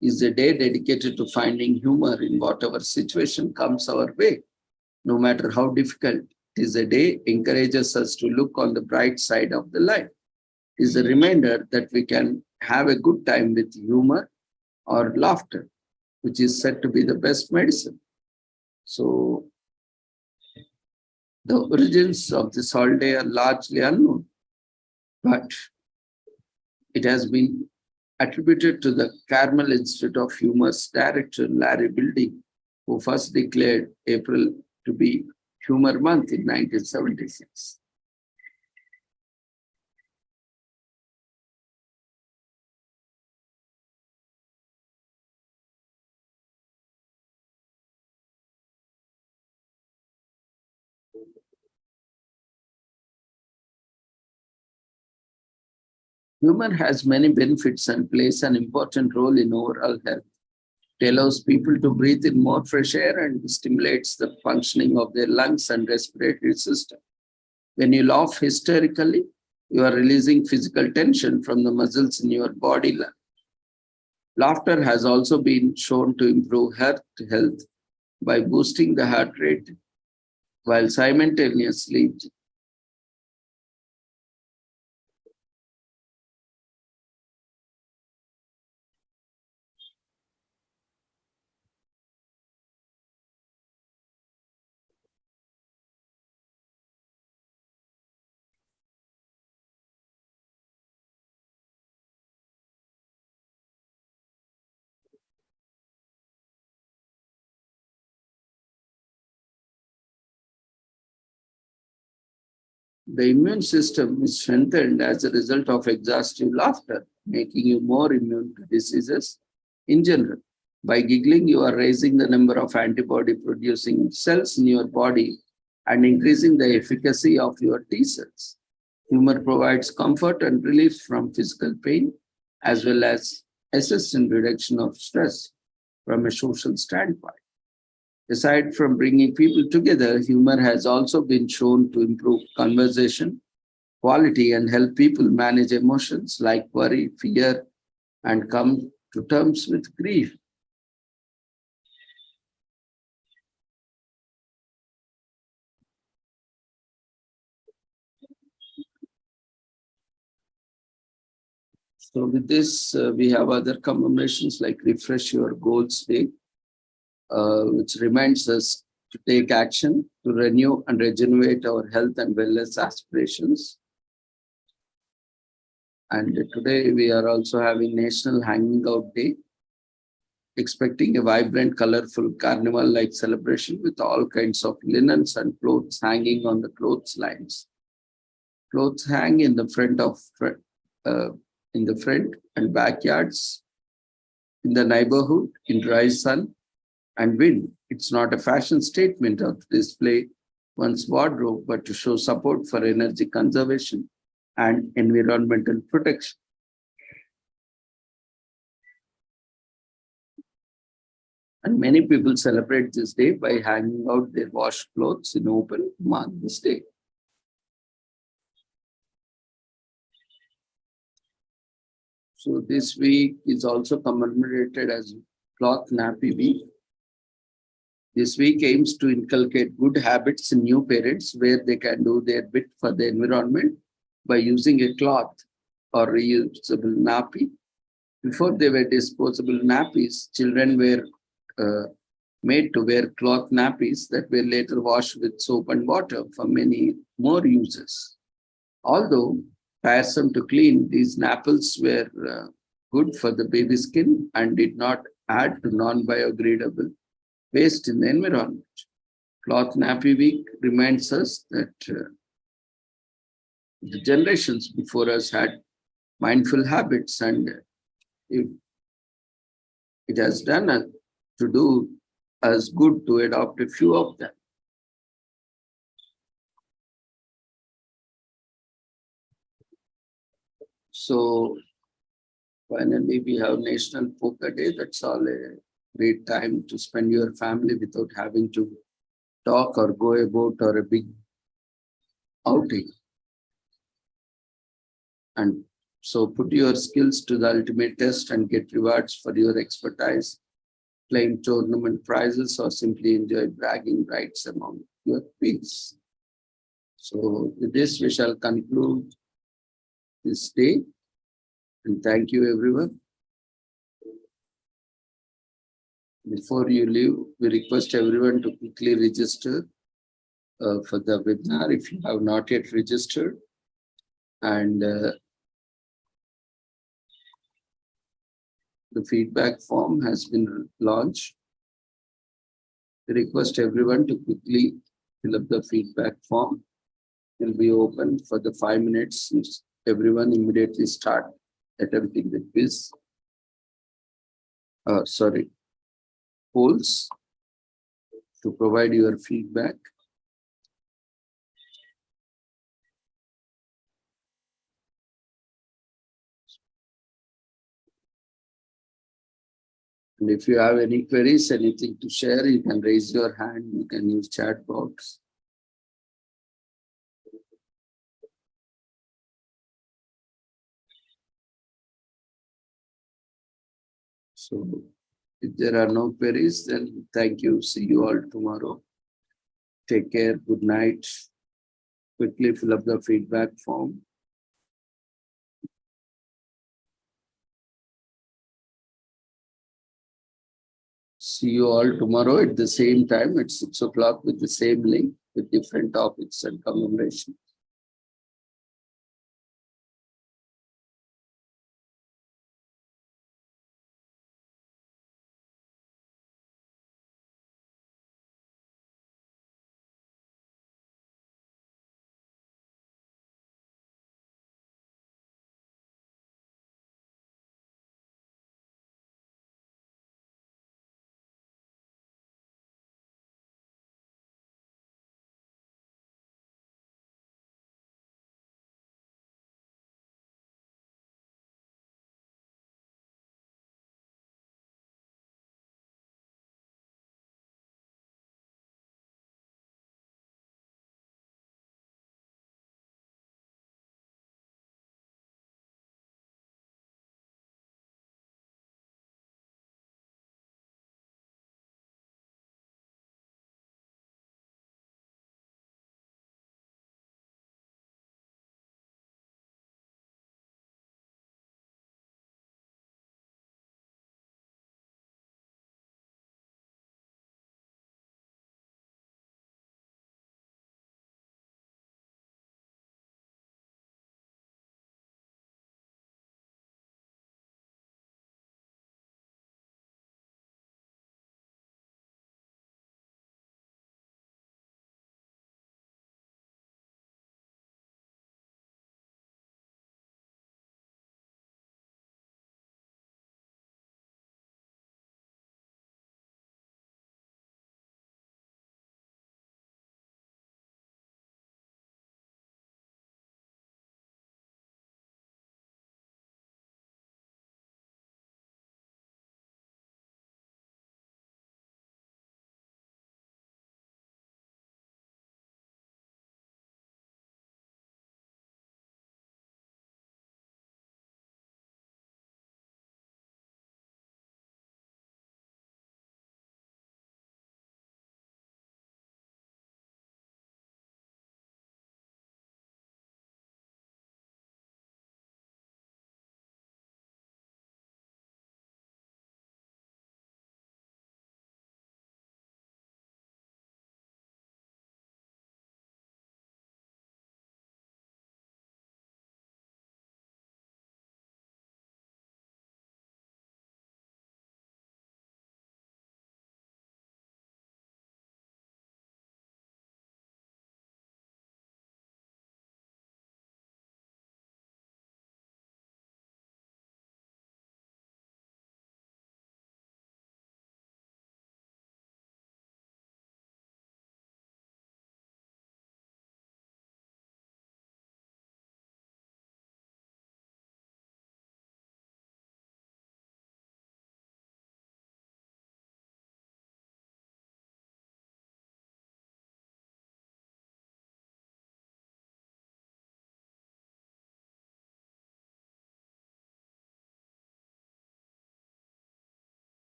Speaker 1: Is a day dedicated to finding humor in whatever situation comes our way, no matter how difficult. It is a day encourages us to look on the bright side of the life. It is a reminder that we can have a good time with humor or laughter, which is said to be the best medicine. So the origins of this holiday are largely unknown, but it has been attributed to the Carmel Institute of Humor's director, Larry Bilding, who first declared April to be Humor Month in 1976. Humor has many benefits and plays an important role in overall health. It allows people to breathe in more fresh air and stimulates the functioning of their lungs and respiratory system. When you laugh hysterically, You are releasing physical tension from the muscles in your body. Laughter has also been shown to improve heart health by boosting the heart rate while simultaneously the immune system is strengthened as a result of exhaustive laughter, making you more immune to diseases in general. By giggling, you are raising the number of antibody producing cells in your body and increasing the efficacy of your T cells. Humor provides comfort and relief from physical pain, as well as assists in reduction of stress from a social standpoint. Aside from bringing people together, humor has also been shown to improve conversation quality and help people manage emotions like worry, fear, and come to terms with grief. So with this, we have other commemorations like Refresh Your Goals Day, which reminds us to take action to renew and regenerate our health and wellness aspirations. And today we are also having National Hanging Out Day, expecting a vibrant, colorful carnival-like celebration with all kinds of linens and clothes hanging on the clotheslines. Clothes hang in the front and backyards, in the neighborhood, in dry sun and wind. It's not a fashion statement or to display one's wardrobe, but to show support for energy conservation and environmental protection. And many people celebrate this day by hanging out their washed clothes in open to mark this day. So this week is also commemorated as Cloth Nappy Week. This week aims to inculcate good habits in new parents where they can do their bit for the environment by using a cloth or reusable nappy. Before they were disposable nappies, children were made to wear cloth nappies that were later washed with soap and water for many more uses. Although tiresome to clean, these napples were good for the baby skin and did not add to non-biodegradable waste in the environment. Cloth Nappy Week reminds us that the generations before us had mindful habits, and it has done to do us good to adopt a few of them. So finally, we have National Poker Day. That's all a great time to spend your family without having to talk or go about or a big outing. And so put your skills to the ultimate test and get rewards for your expertise, claim tournament prizes, or simply enjoy bragging rights among your peers. So with this, we shall conclude this day. And thank you, everyone. Before you leave, we request everyone to quickly register for the webinar if you have not yet registered. And the feedback form has been launched. We request everyone to quickly fill up the feedback form. It will be open for the 5 minutes. Everyone immediately start attempting the quiz. Polls to provide your feedback. And if you have any queries, anything to share, you can raise your hand. You can use chat box. So if there are no queries, then thank you. See you all tomorrow. Take care. Good night. Quickly fill up the feedback form. See you all tomorrow at the same time at 6 o'clock with the same link with different topics and commemoration.